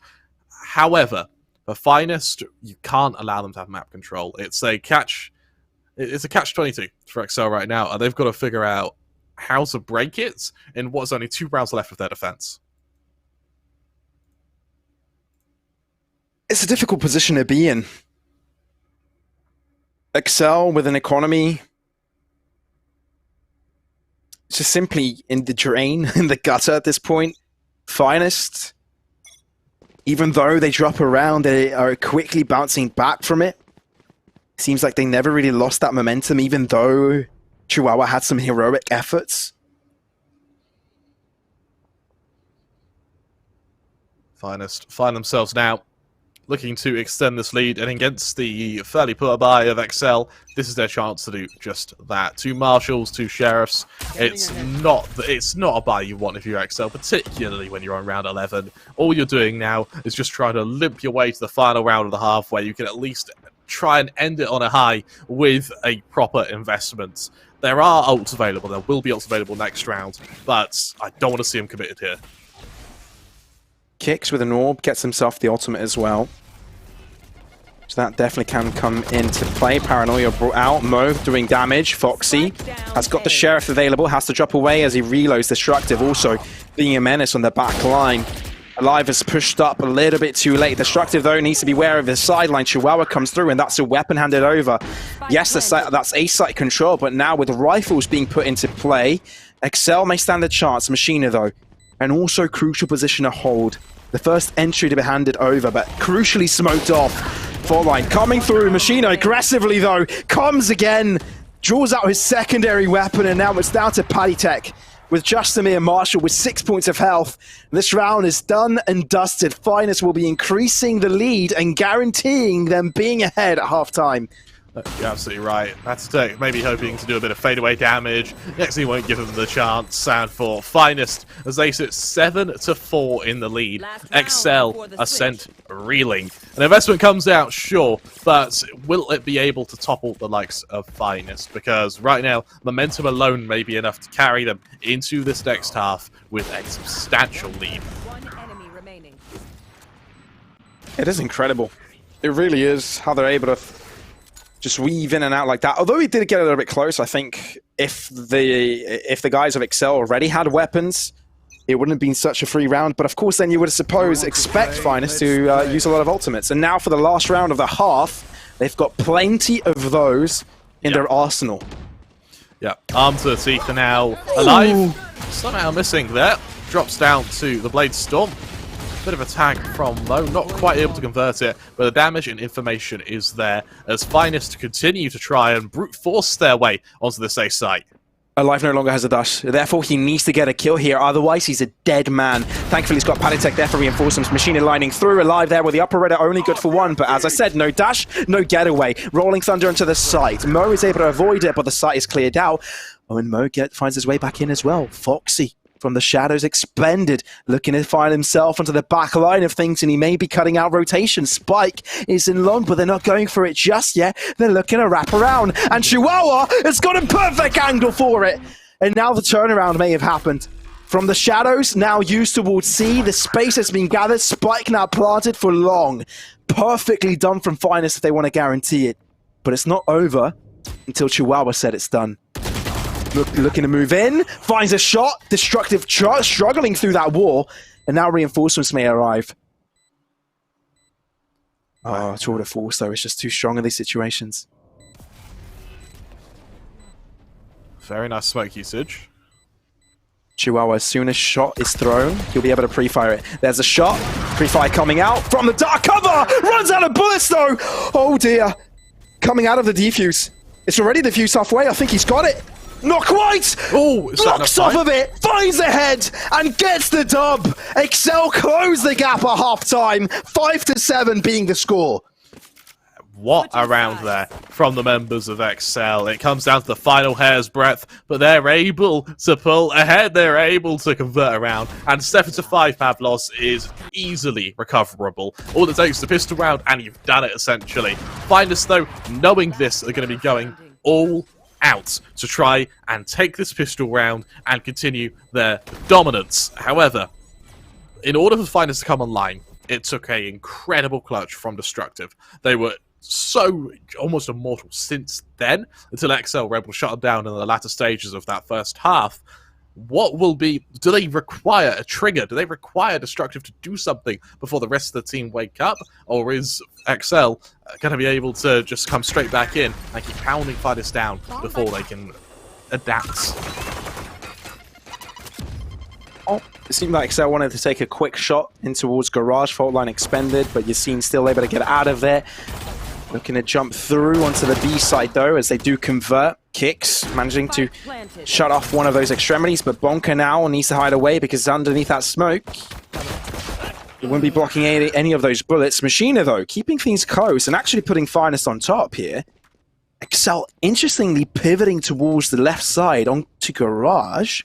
B: However, for Finest, you can't allow them to have map control. It's a catch-22 for XL right now, and they've got to figure out how to break it in what's only 2 rounds left of their defense.
A: It's a difficult position to be in. Excel with an economy just simply in the drain, in the gutter at this point. Finest, even though they drop around, they are quickly bouncing back from it. Seems like they never really lost that momentum, even though Chihuahua had some heroic efforts.
B: Finest find themselves now looking to extend this lead, and against the fairly poor buy of XL, this is their chance to do just that. 2 marshals, 2 sheriffs. It's not a buy you want if you're XL, particularly when you're on round 11. All you're doing now is just trying to limp your way to the final round of the half, where you can at least try and end it on a high with a proper investment. There are ults available. There will be ults available next round, but I don't want to see him committed here.
A: Kicks with an orb, gets himself the ultimate as well. So that definitely can come into play. Paranoia brought out. Mo doing damage. Foxy has got the Sheriff available. Has to drop away as he reloads. Destructive also being a menace on the back line. Alive is pushed up a little bit too late. Destructive, though, needs to be aware of the sideline. Chihuahua comes through, and that's a weapon handed over. Yes, that's A-site control, but now with rifles being put into play, Excel may stand a chance. Machina, though, and also crucial position to hold. The first entry to be handed over, but crucially smoked off. Fault line coming through. Machina aggressively, though, comes again, draws out his secondary weapon, and now it's down to Paddytech with just a mere Marshall with 6 points of health. This round is done and dusted. Finest will be increasing the lead and guaranteeing them being ahead at halftime.
B: You're absolutely right. Paddytech maybe hoping to do a bit of fadeaway damage. Next he won't give them the chance. And for Finest, as they sit 7-4 in the lead, XL are sent reeling. An investment comes out, sure, but will it be able to topple the likes of Finest? Because right now, momentum alone may be enough to carry them into this next half with a substantial lead.
A: It is incredible. It really is how they're able to just weave in and out like that. Although he did get a little bit close, I think if the guys of Excel already had weapons, it wouldn't have been such a free round. But of course, then you would expect Finest to use a lot of ultimates. And now for the last round of the half, they've got plenty of those in their arsenal.
B: Yeah, arm to the teeth are now alive. Somehow missing there. Drops down to the Blade Storm. Bit of a tag from Mo, not quite able to convert it, but the damage and information is there as Finest continue to try and brute force their way onto the safe site.
A: Alive no longer has a dash, therefore he needs to get a kill here, otherwise he's a dead man. Thankfully he's got Paddytech there for reinforcements. Machina lining through. Alive there with the upper red only good for 1, but as I said, no dash, no getaway. Rolling Thunder into the site. Mo is able to avoid it, but the site is cleared out. Oh, and Mo finds his way back in as well. Foxy from the shadows expended, looking to find himself onto the back line of things, and he may be cutting out rotation. Spike is in long, but they're not going for it just yet. They're looking to wrap around, and Chihuahua has got a perfect angle for it. And now the turnaround may have happened. From the shadows, now used towards C, the space has been gathered, spike now planted for long. Perfectly done from Finest if they want to guarantee it. But it's not over until Chihuahua said it's done. Looking to move in, finds a shot, destructive struggling through that wall, and now reinforcements may arrive. Oh, Tour de Force though is just too strong in these situations.
B: Very nice smoke usage.
A: Chihuahua, as soon as shot is thrown, he'll be able to pre-fire it. There's a shot, pre-fire coming out from the dark cover, runs out of bullets though! Oh dear, coming out of the defuse. It's already defused halfway, I think he's got it. Not quite!
B: Oh,
A: blocks off of it, finds the head, and gets the dub! Excel close the gap at half-time, 5-7 being the score.
B: What a round there from the members of Excel. It comes down to the final hair's breadth, but they're able to pull ahead. They're able to convert around, and 7-5 Pavlos is easily recoverable. All it takes is the pistol round, and you've done it, essentially. Finest, though, knowing this, are going to be going all out to try and take this pistol round and continue their dominance. However, in order for Finest to come online, it took an incredible clutch from Destructive. They were so almost immortal since then, until XL Rebel shut them down in the latter stages of that first half. What will be... Do they require a trigger? Do they require Destructive to do something before the rest of the team wake up? Or is XL going to be able to just come straight back in and keep pounding fighters down before they can adapt?
A: Oh, it seemed like XL wanted to take a quick shot in towards Garage, fault line expended, but Yassine still able to get out of there. Looking to jump through onto the B side though, as they do convert. Kicks, managing to shut off one of those extremities, but Bonka now needs to hide away because underneath that smoke, it wouldn't be blocking any of those bullets. Machina though, keeping things close and actually putting Finest on top here. Excel, interestingly, pivoting towards the left side onto Garage.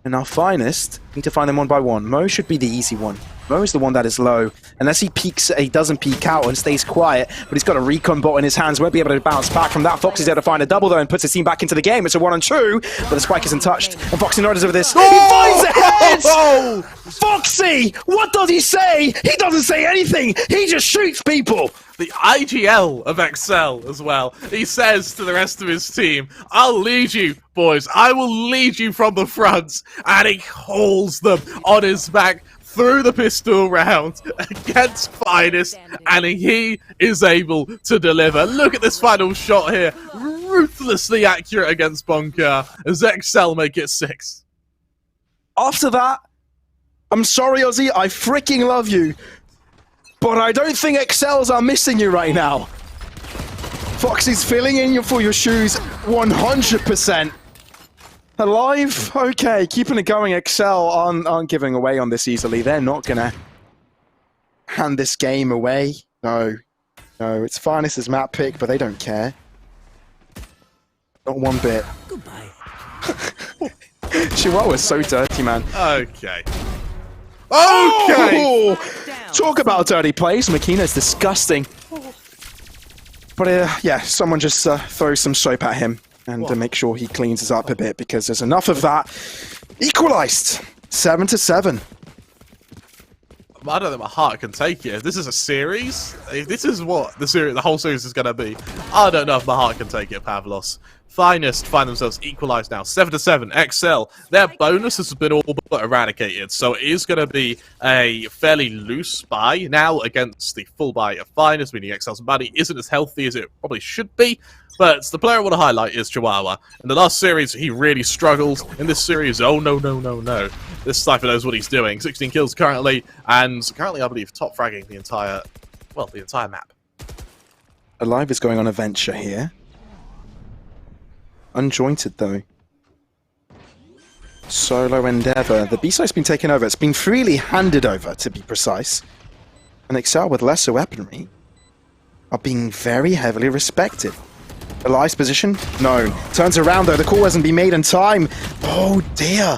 A: And now Finest need to find them one by one. Mo should be the easy one. Mo is the one that is low. Unless he peeks, he doesn't peek out and stays quiet, but he's got a recon bot in his hands, won't be able to bounce back from that. Foxy's able to find a double though and puts his team back into the game. It's a 1-on-2, but the spike isn't touched. And Foxy notices over this. Oh! He finds the head! Oh! Foxy! What does he say? He doesn't say anything! He just shoots people!
B: The IGL of Excel as well. He says to the rest of his team, I'll lead you, boys. I will lead you from the front. And he hauls them on his back through the pistol round against Finest. And he is able to deliver. Look at this final shot here. Ruthlessly accurate against Bonka as Excel make it 6.
A: After that, I'm sorry, Ozzy. I freaking love you. But I don't think Excels are missing you right now. Foxy's filling in for your shoes 100%. Alive? Okay, keeping it going. Excel aren't giving away on this easily. They're not going to hand this game away. No, it's Finest's map pick, but they don't care. Not one bit.
C: Goodbye.
A: Chihuahua's so dirty, man.
B: Okay.
A: Oh! Talk about dirty plays. Makina's disgusting. But yeah, someone just throw some soap at him and make sure he cleans us up a bit because there's enough of that. Equalized 7-7.
B: I don't think my heart can take it. If this is a series, if this is what the whole series is going to be, I don't know if my heart can take it, Pavlos. Finest find themselves equalized now, 7-7. XL, their bonus has been all but eradicated, so it is going to be a fairly loose buy now against the full buy of Finest, meaning XL's body isn't as healthy as it probably should be. But the player I want to highlight is Chihuahua. In the last series, he really struggled. In this series, oh no. This sniper knows what he's doing. 16 kills currently, and currently, I believe, top fragging the entire map.
A: Alive is going on a venture here. Unjointed, though. Solo Endeavor. The B-site's been taken over. It's been freely handed over, to be precise. And Excel, with lesser weaponry, are being very heavily respected. Alive's position? No. Turns around, though. The call hasn't been made in time. Oh, dear.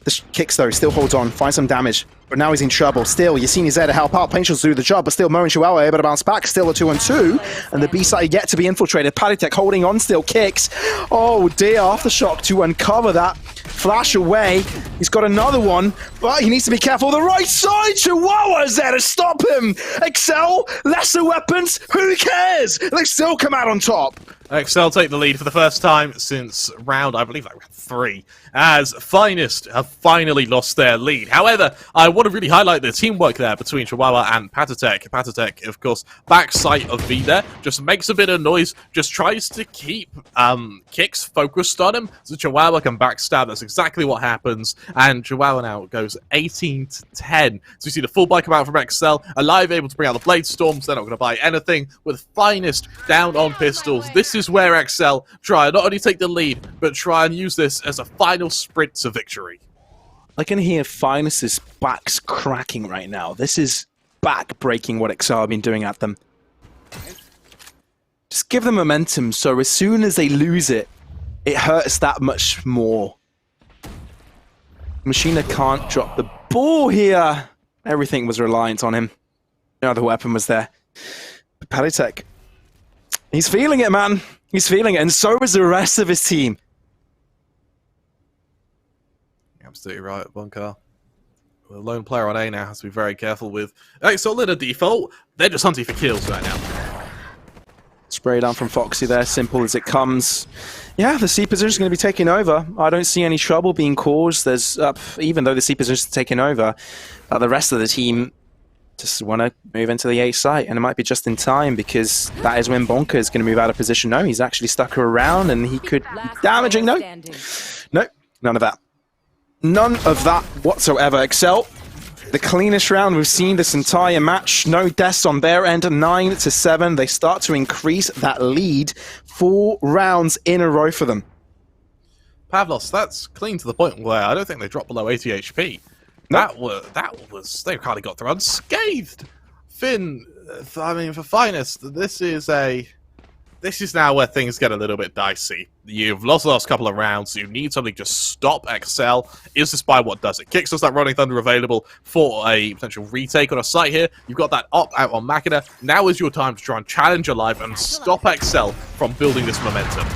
A: The kicks, though. Still holds on. Finds some damage. But now he's in trouble. Still, Yassine is there to help out. Plainshaw's do the job, but still Mo and Chihuahua are able to bounce back. Still a 2-on-2. And the B-side yet to be infiltrated. Palitek holding on still. Kicks. Oh, dear. Aftershock to uncover that. flash away. He's got another one, but he needs to be careful. The right side, Chihuahua's there to stop him. Excel, lesser weapons, who cares? They still come out on top.
B: Excel take the lead for the first time since round, I believe, like round 3, as Finest have finally lost their lead. However, I want to really highlight the teamwork there between Chihuahua and Patatek. Patatek, of course, back sight of V there, just makes a bit of noise, just tries to keep Kicks focused on him, so Chihuahua can backstab. That's exactly what happens, and Chihuahua now goes 18-10. So you see the full buy come out from Excel, Alive able to bring out the Blade Storms. They're not going to buy anything, with Finest down on pistols. This is where Excel try not only take the lead, but try and use this as a final sprint to victory.
A: I can hear Finest's backs cracking right now. This is back-breaking what Excel have been doing at them. Just give them momentum, so as soon as they lose it, it hurts that much more. Machina can't drop the ball here. Everything was reliant on him. No other weapon was there. But Palitek, he's feeling it, man. He's feeling it, and so is the rest of his team.
B: Absolutely right, Bunker. The lone player on A now has to be very careful with. Excel in a default. They're just hunting for kills right now.
A: Spray down from Foxy there, simple as it comes. Yeah, the C position is going to be taken over. I don't see any trouble being caused. There's even though the C position is taken over, the rest of the team just want to move into the A site, and it might be just in time because that is when Bonker is going to move out of position. No, he's actually stuck around, and he could be damaging. No, none of that. None of that whatsoever. Excel, the cleanest round we've seen this entire match. No deaths on their end, 9-7. They start to increase that lead. 4 rounds in a row for them.
B: Pavlos, that's clean to the point where I don't think they dropped below 80 HP. That was they kind of got through unscathed. Finn, I mean, for Finest, this is now where things get a little bit dicey. You've lost the last couple of rounds. You need something to stop Excel. Is this by what does it? Kicks us that Rolling Thunder available for a potential retake on a site here. You've got that op out on Machina. Now is your time to try and challenge Alive and stop Excel from building this momentum.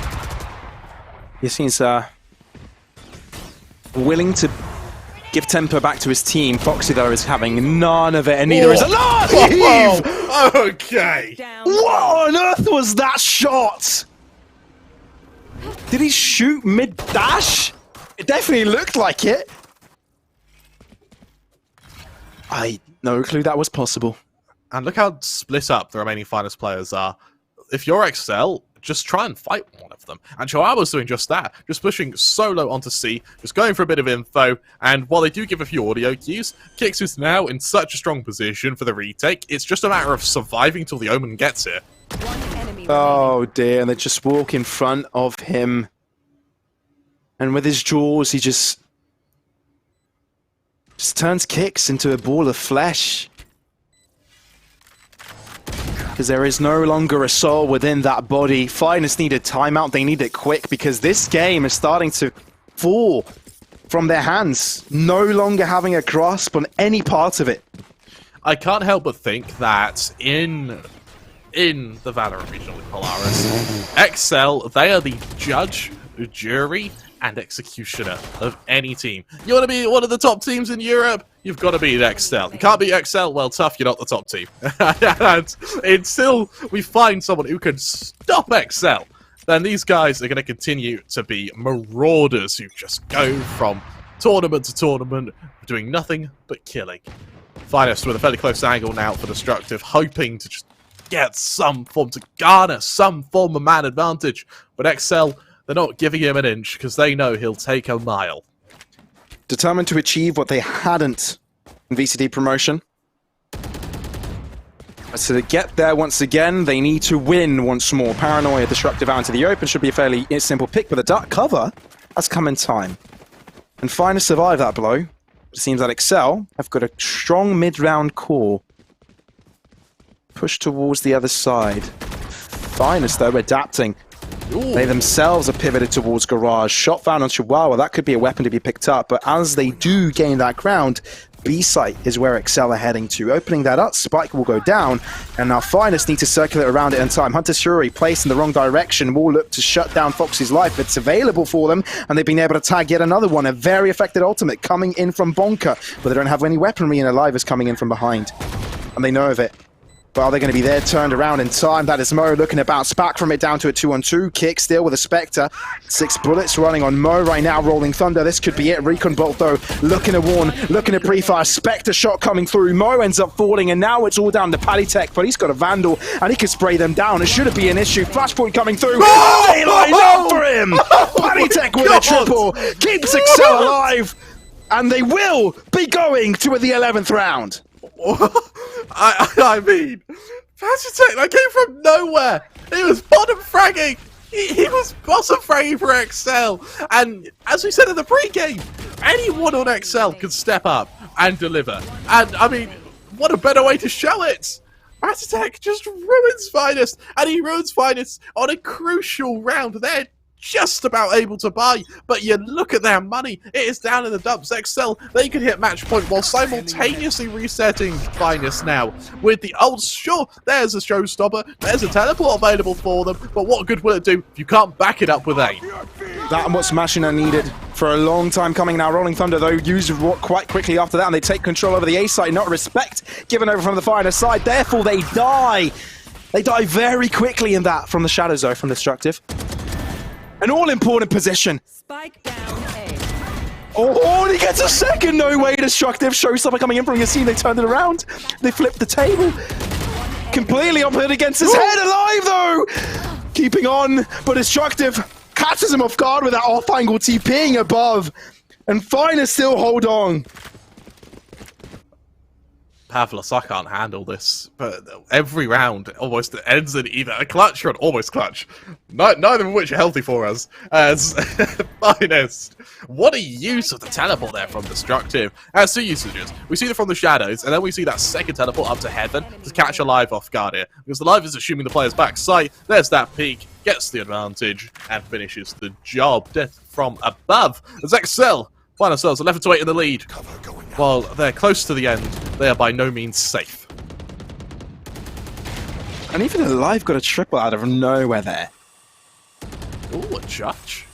A: He seems willing to give tempo back to his team. Foxy, though, is having none of it, and neither is Alive!
B: Okay!
A: What on earth was that shot? Did he shoot mid-dash? It definitely looked like it. I no clue that was possible.
B: And look how split up the remaining Finest players are. If you're Excel, just try and fight one of them. And Chihuahua's doing just that, just pushing solo onto C, just going for a bit of info, and while they do give a few audio cues, Kix is now in such a strong position for the retake. It's just a matter of surviving till the Omen gets here.
A: Oh dear, and they just walk in front of him. And with his jaws, he just turns Kix into a ball of flesh. Because there is no longer a soul within that body. Finest needed timeout. They need it quick because this game is starting to fall from their hands. No longer having a grasp on any part of it.
B: I can't help but think that in the VALORANT regional with Polaris, Excel, they are the judge, jury, and executioner of any team. You want to be one of the top teams in Europe? You've got to beat Excel. You can't beat Excel? Well, tough, you're not the top team. And until we find someone who can stop Excel, then these guys are going to continue to be marauders who just go from tournament to tournament, doing nothing but killing. Finest with a fairly close angle now for Destructive, hoping to just get some form, to garner some form of man advantage. But Excel, they're not giving him an inch because they know he'll take a mile.
A: Determined to achieve what they hadn't in VCD promotion. So to get there once again, they need to win once more. Paranoia, Destructive out into the open should be a fairly simple pick, but the dark cover has come in time. And Finest survive that blow. It seems that Excel have got a strong mid-round core. Push towards the other side. Finest, though, adapting.
B: Ooh.
A: They themselves are pivoted towards Garage. Shot found on Chihuahua. That could be a weapon to be picked up. But as they do gain that ground, B-site is where Excel are heading to. Opening that up, Spike will go down. And now Finest need to circulate around it in time. Hunter Shuri placed in the wrong direction will look to shut down Foxy's life. It's available for them. And they've been able to tag yet another one. A very effective ultimate coming in from Bonka. But they don't have any weaponry, and Alive is coming in from behind. And they know of it. But are they going to be there turned around in time? That is Mo looking to bounce back from it down to a 2-on-2. Kick still with a Spectre. 6 bullets running on Mo right now. Rolling Thunder. This could be it. Recon Bolt though. Looking to warn. Looking to pre-fire. Spectre shot coming through. Mo ends up falling. And now it's all down to Palitech. But he's got a Vandal. And he can spray them down. It shouldn't be an issue. Flashpoint coming through. Oh! They line up for him. Palitech with a triple. Keeps Excel alive. And they will be going to the 11th round.
B: I mean, Palitech, that came from nowhere. He was bottom fragging. He was bottom fragging for Excel. And as we said in the pre-game, anyone on Excel can step up and deliver. And I mean, what a better way to show it. Palitech just ruins Finest, and he ruins Finest on a crucial round. They're just about able to buy, but you look at their money, it is down in the dumps. Excel, they could hit match point while simultaneously resetting Finest now. With the ults, sure, there's a showstopper, there's a teleport available for them, but what good will it do if you can't back it up with aim?
A: That and what Smashing are needed for a long time coming now. Rolling Thunder, though, used quite quickly after that, and they take control over the A side. Not respect given over from the Finest side, therefore they die. They die very quickly in that from the Shadow Zone from Destructive. An all-important position.
C: Spike down A.
A: Oh, and he gets a second. No way. Destructive. Showstopper coming in from Yassine. They turned it around. They flipped the table. Completely up it against his head. Alive, though. Keeping on, but Destructive catches him off guard with that off-angle TPing above. And Finest still hold on.
B: Pavlos, I can't handle this, but every round almost ends in either a clutch or an almost clutch. Neither of which are healthy for us. As Finest, what a use of the teleport there from Destructive. As 2 usages. We see it from the shadows, and then we see that second teleport up to heaven to catch a live off guard here. Because the live is assuming the player's back sight. There's that peek, gets the advantage, and finishes the job. Death from above. As Excel find ourselves 11-8 in the lead. While they're close to the end, they are by no means safe.
A: And even Alive got a triple out of nowhere there.
B: Ooh, a judge.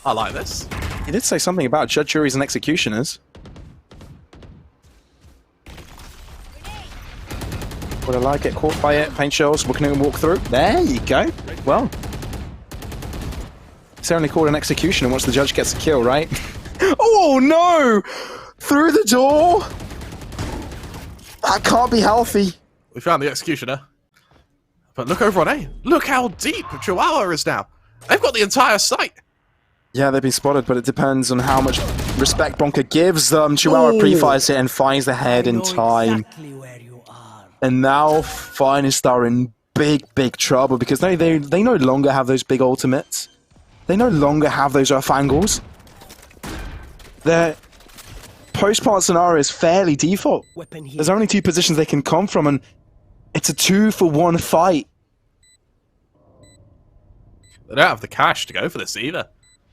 B: I like this.
A: He did say something about judge, juries, and executioners. Would Alive get caught by it? Paint shells, looking at him walk through. There you go. Well, it's only called an executioner once the judge gets a kill, right? Oh no! Through the door! That can't be healthy.
B: We found the executioner. But look over on A. Look how deep Chihuahua is now. They've got the entire site.
A: Yeah, they've been spotted, but it depends on how much respect Bonka gives them. Chihuahua pre-fires it and finds the head in time.
C: Exactly where you are.
A: And now Finest are in big, big trouble because they no longer have those big ultimates. They no longer have those off angles. Their post-part scenario is fairly default.
C: Weapon here.
A: There's only 2 positions they can come from, and it's a 2-for-1 fight.
B: They don't have the cash to go for this either.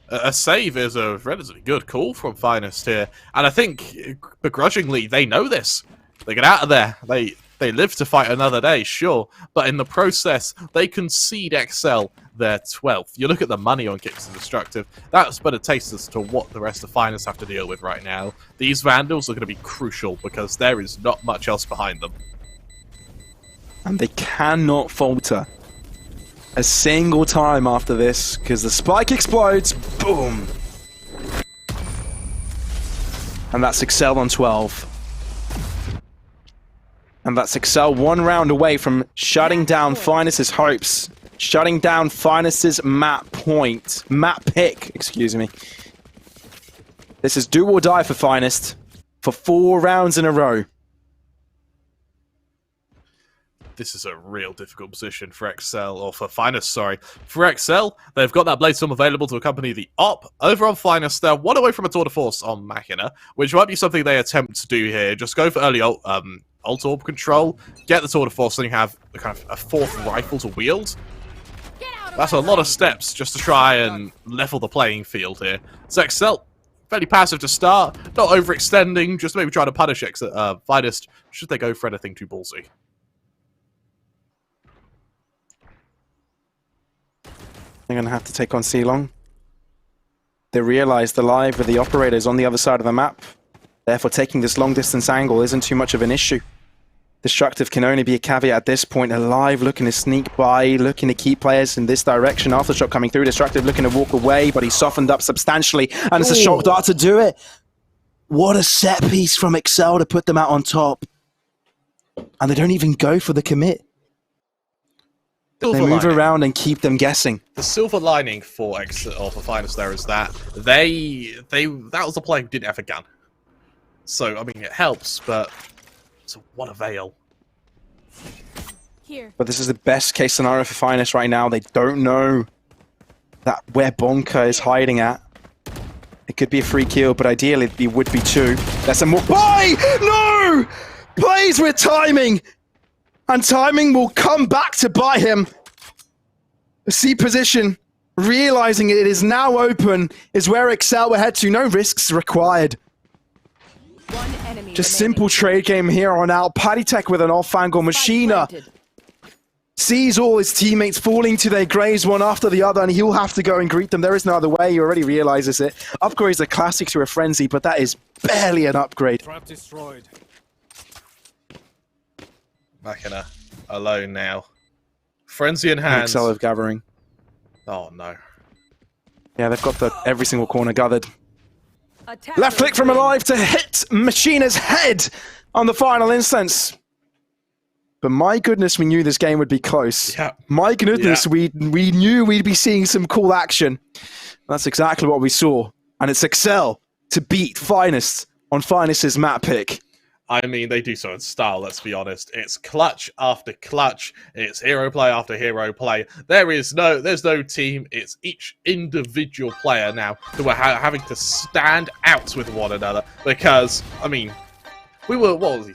B: A save is a relatively good call from Finest here, and I think begrudgingly they know this. They get out of there. They live to fight another day, sure, but in the process they concede Excel their 12th. You look at the money on Kicks and Destructive. That's but a taste as to what the rest of Finest have to deal with right now. These Vandals are going to be crucial because there is not much else behind them.
A: And they cannot falter a single time after this, because the spike explodes, boom! And that's Excel on 12. And that's Excel 1 round away from shutting down Finest's hopes. Shutting down Finest's map pick, excuse me. This is do or die for Finest for 4 rounds in a row.
B: This is a real difficult position for Excel, or for Finest, sorry. For Excel, they've got that Bladestorm available to accompany the op. Over on Finest, they're 1 away from a tour de force on Machina, which might be something they attempt to do here. Just go for early ult orb control, get the tour de force, and you have kind of a 4th rifle to wield. That's a lot of steps just to try and level the playing field here. So Excel, fairly passive to start, not overextending, just maybe trying to punish Finest should they go for anything too ballsy.
A: They're going to have to take on C-Long. They realize the live with the operators on the other side of the map. Therefore, taking this long-distance angle isn't too much of an issue. Destructive can only be a caveat at this point. Alive looking to sneak by, looking to keep players in this direction. Aftershock coming through. Destructive looking to walk away, but he's softened up substantially. And it's a shock dart to do it. What a set piece from Excel to put them out on top. And they don't even go for the commit. They move around and keep them guessing.
B: The silver lining for Excel, or for Finest there, is that that was a player who didn't have a gun. So, I mean, it helps, but so what avail?
C: Here.
A: But this is the best case scenario for Finest right now. They don't know that where Bonka is hiding at. It could be a free kill, but ideally it would be two. That's a more buy! No! Plays with timing! And timing will come back to buy him. The C position, realizing it is now open, is where Excel will head to. No risks required.
C: One enemy
A: Just
C: remaining.
A: simple trade game here on out. Pattytech with an off-angle machiner. Sees all his teammates falling to their graves one after the other, and he'll have to go and greet them. There is no other way. He already realizes it. Upgrades are classic to a frenzy, but that is barely an upgrade.
D: Trap destroyed.
B: Machina alone now. Frenzy in hands.
A: Excel of gathering.
B: Oh no.
A: Yeah, they've got every single corner gathered.
C: Attack.
A: Left click from Alive to hit Machina's head on the final instance. But my goodness, we knew this game would be close.
B: Yeah.
A: My goodness,
B: Yeah.
A: we knew we'd be seeing some cool action. That's exactly what we saw. And it's Excel to beat Finest on Finest's map pick.
B: I mean, they do so in style, let's be honest. It's clutch after clutch. It's hero play after hero play. There's no team. It's each individual player now who are having to stand out with one another. Because, I mean, we were, what was he?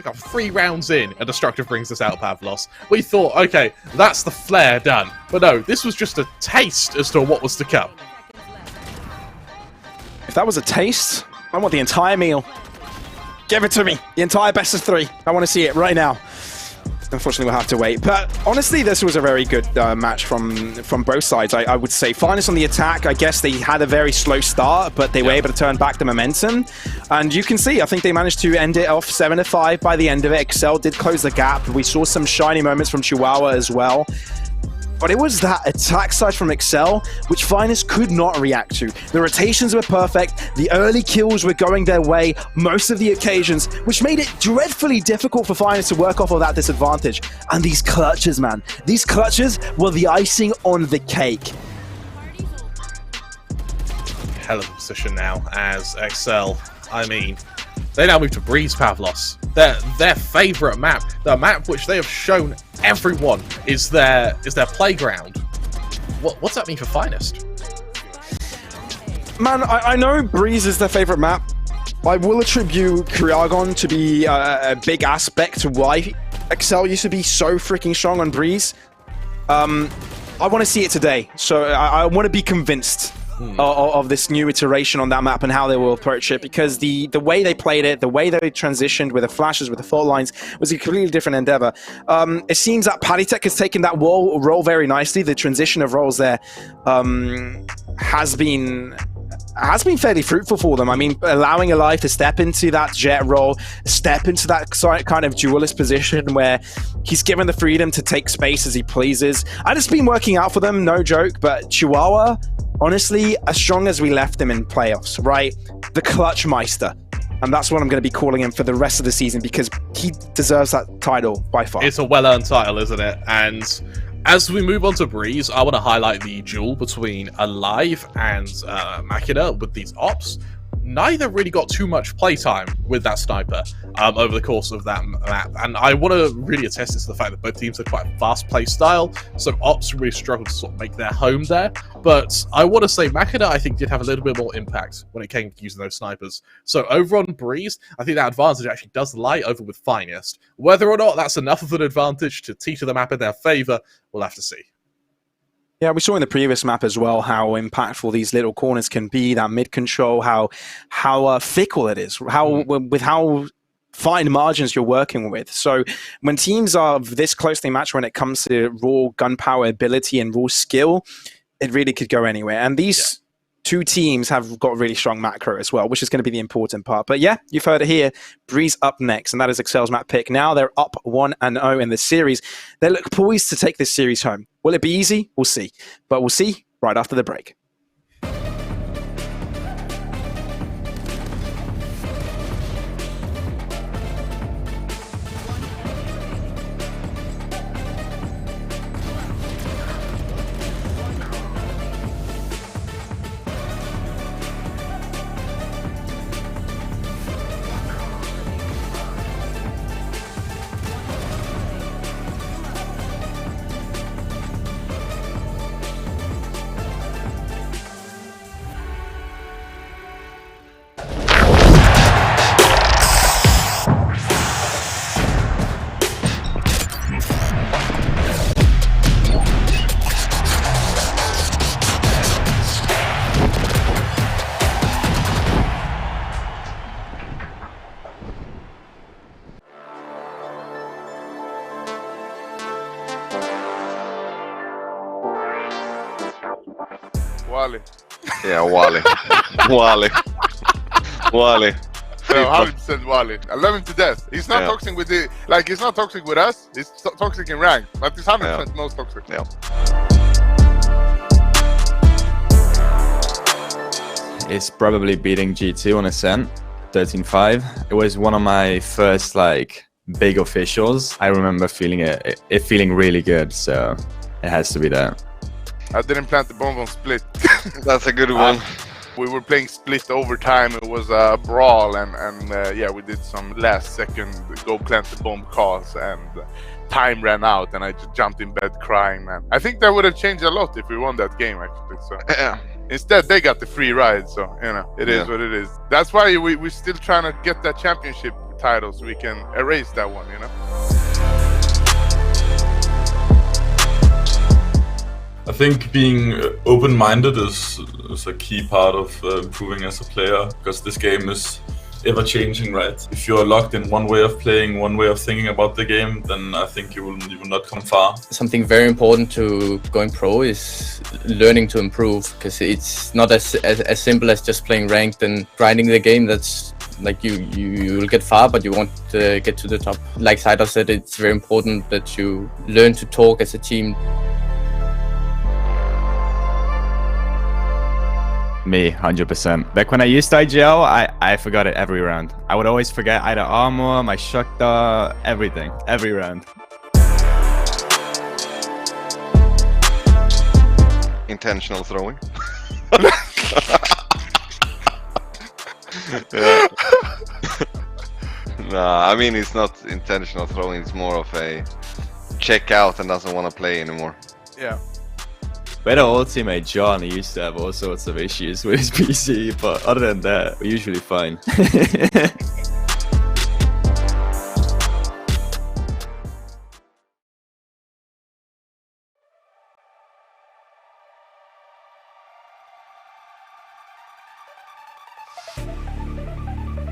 B: 3 rounds in, and Destructive brings us out Pavlos. We thought, okay, that's the flair done. But no, this was just a taste as to what was to come.
A: If that was a taste, I want the entire meal. Give it to me. The entire best of 3. I want to see it right now. Unfortunately, we'll have to wait. But honestly, this was a very good match from both sides. I would say Finest on the attack. I guess they had a very slow start, but they were able to turn back the momentum. And you can see, I think they managed to end it off 7-5 by the end of it. Excel did close the gap. We saw some shiny moments from Chihuahua as well. But it was that attack side from Excel which Finest could not react to. The rotations were perfect, the early kills were going their way most of the occasions, which made it dreadfully difficult for Finest to work off of that disadvantage. And these clutches, man. These clutches were the icing on the cake.
B: Hell of a position now as Excel. I mean, they now move to Breeze Pavlos. Their favourite map, the map which they have shown everyone is their playground. What's that mean for Finest?
A: Man, I know Breeze is their favorite map. I will attribute Kriagon to be a big aspect to why Excel used to be so freaking strong on Breeze. I want to see it today, so I want to be convinced of this new iteration on that map and how they will approach it, because the way they played it, the way they transitioned with the flashes, with the fault lines, was a completely different endeavor. It seems that Pattytech has taken that role very nicely. The transition of roles there has been fairly fruitful for them. I mean, allowing Alive to step into that jet role, step into that kind of duelist position where he's given the freedom to take space as he pleases. And it's been working out for them, no joke, but Chihuahua, honestly, as strong as we left him in playoffs, right? The Clutch Meister. And that's what I'm going to be calling him for the rest of the season, because he deserves that title by far.
B: It's a well-earned title, isn't it? And as we move on to Breeze, I want to highlight the duel between Alive and Machina with these ops. Neither really got too much playtime with that sniper over the course of that map, and I want to really attest to the fact that both teams had quite a fast play style, so ops really struggled to sort of make their home there. But I want to say Machina, I think, did have a little bit more impact when it came to using those snipers. So over on Breeze, I think that advantage actually does lie over with Finest. Whether or not that's enough of an advantage to teeter the map in their favor, we'll have to see.
A: Yeah, we saw in the previous map as well how impactful these little corners can be, that mid control, how fickle it is, with how fine margins you're working with. So when teams are this closely matched when it comes to raw gunpowder ability and raw skill, it really could go anywhere. And these two teams have got really strong macro as well, which is going to be the important part. But yeah, you've heard it here. Breeze up next, and that is Excel's map pick. Now they're up 1-0 in the series. They look poised to take this series home. Will it be easy? We'll see. But we'll see right after the break.
D: Wally.
E: Yeah, Wally. Wally. Wally.
D: No, 100% Wally. I love him to death. He's not toxic with the he's not toxic with us. He's toxic in rank, but he's 100% most toxic.
E: Yeah.
F: It's probably beating G2 on Ascent, 13-5. It was one of my first big officials. I remember feeling it feeling really good, so it has to be that.
D: I didn't plant the bomb on Split.
E: That's a good one.
D: We were playing Split overtime. It was a brawl, and yeah, we did some last second go plant the bomb calls, and time ran out, and I just jumped in bed crying, man. I think that would have changed a lot if we won that game, actually. So instead, they got the free ride, so it is what it is. That's why we're still trying to get that championship title so we can erase that one,
G: I think being open-minded is a key part of improving as a player, because this game is ever-changing, right? If you're locked in one way of playing, one way of thinking about the game, then I think you will not come far.
H: Something very important to going pro is learning to improve, because it's not as simple as just playing ranked and grinding the game. That's you will get far, but you won't get to the top. Like Saida said, it's very important that you learn to talk as a team.
F: Me, 100%. Back when I used IGL, I forgot it every round. I would always forget either armor, my shotgun, everything, every round.
E: Intentional throwing. Nah, I mean, it's not intentional throwing, it's more of a check out and doesn't want to play anymore.
D: Yeah.
F: We had our old teammate John, he used to have all sorts of issues with his PC, but other than that, we're usually fine.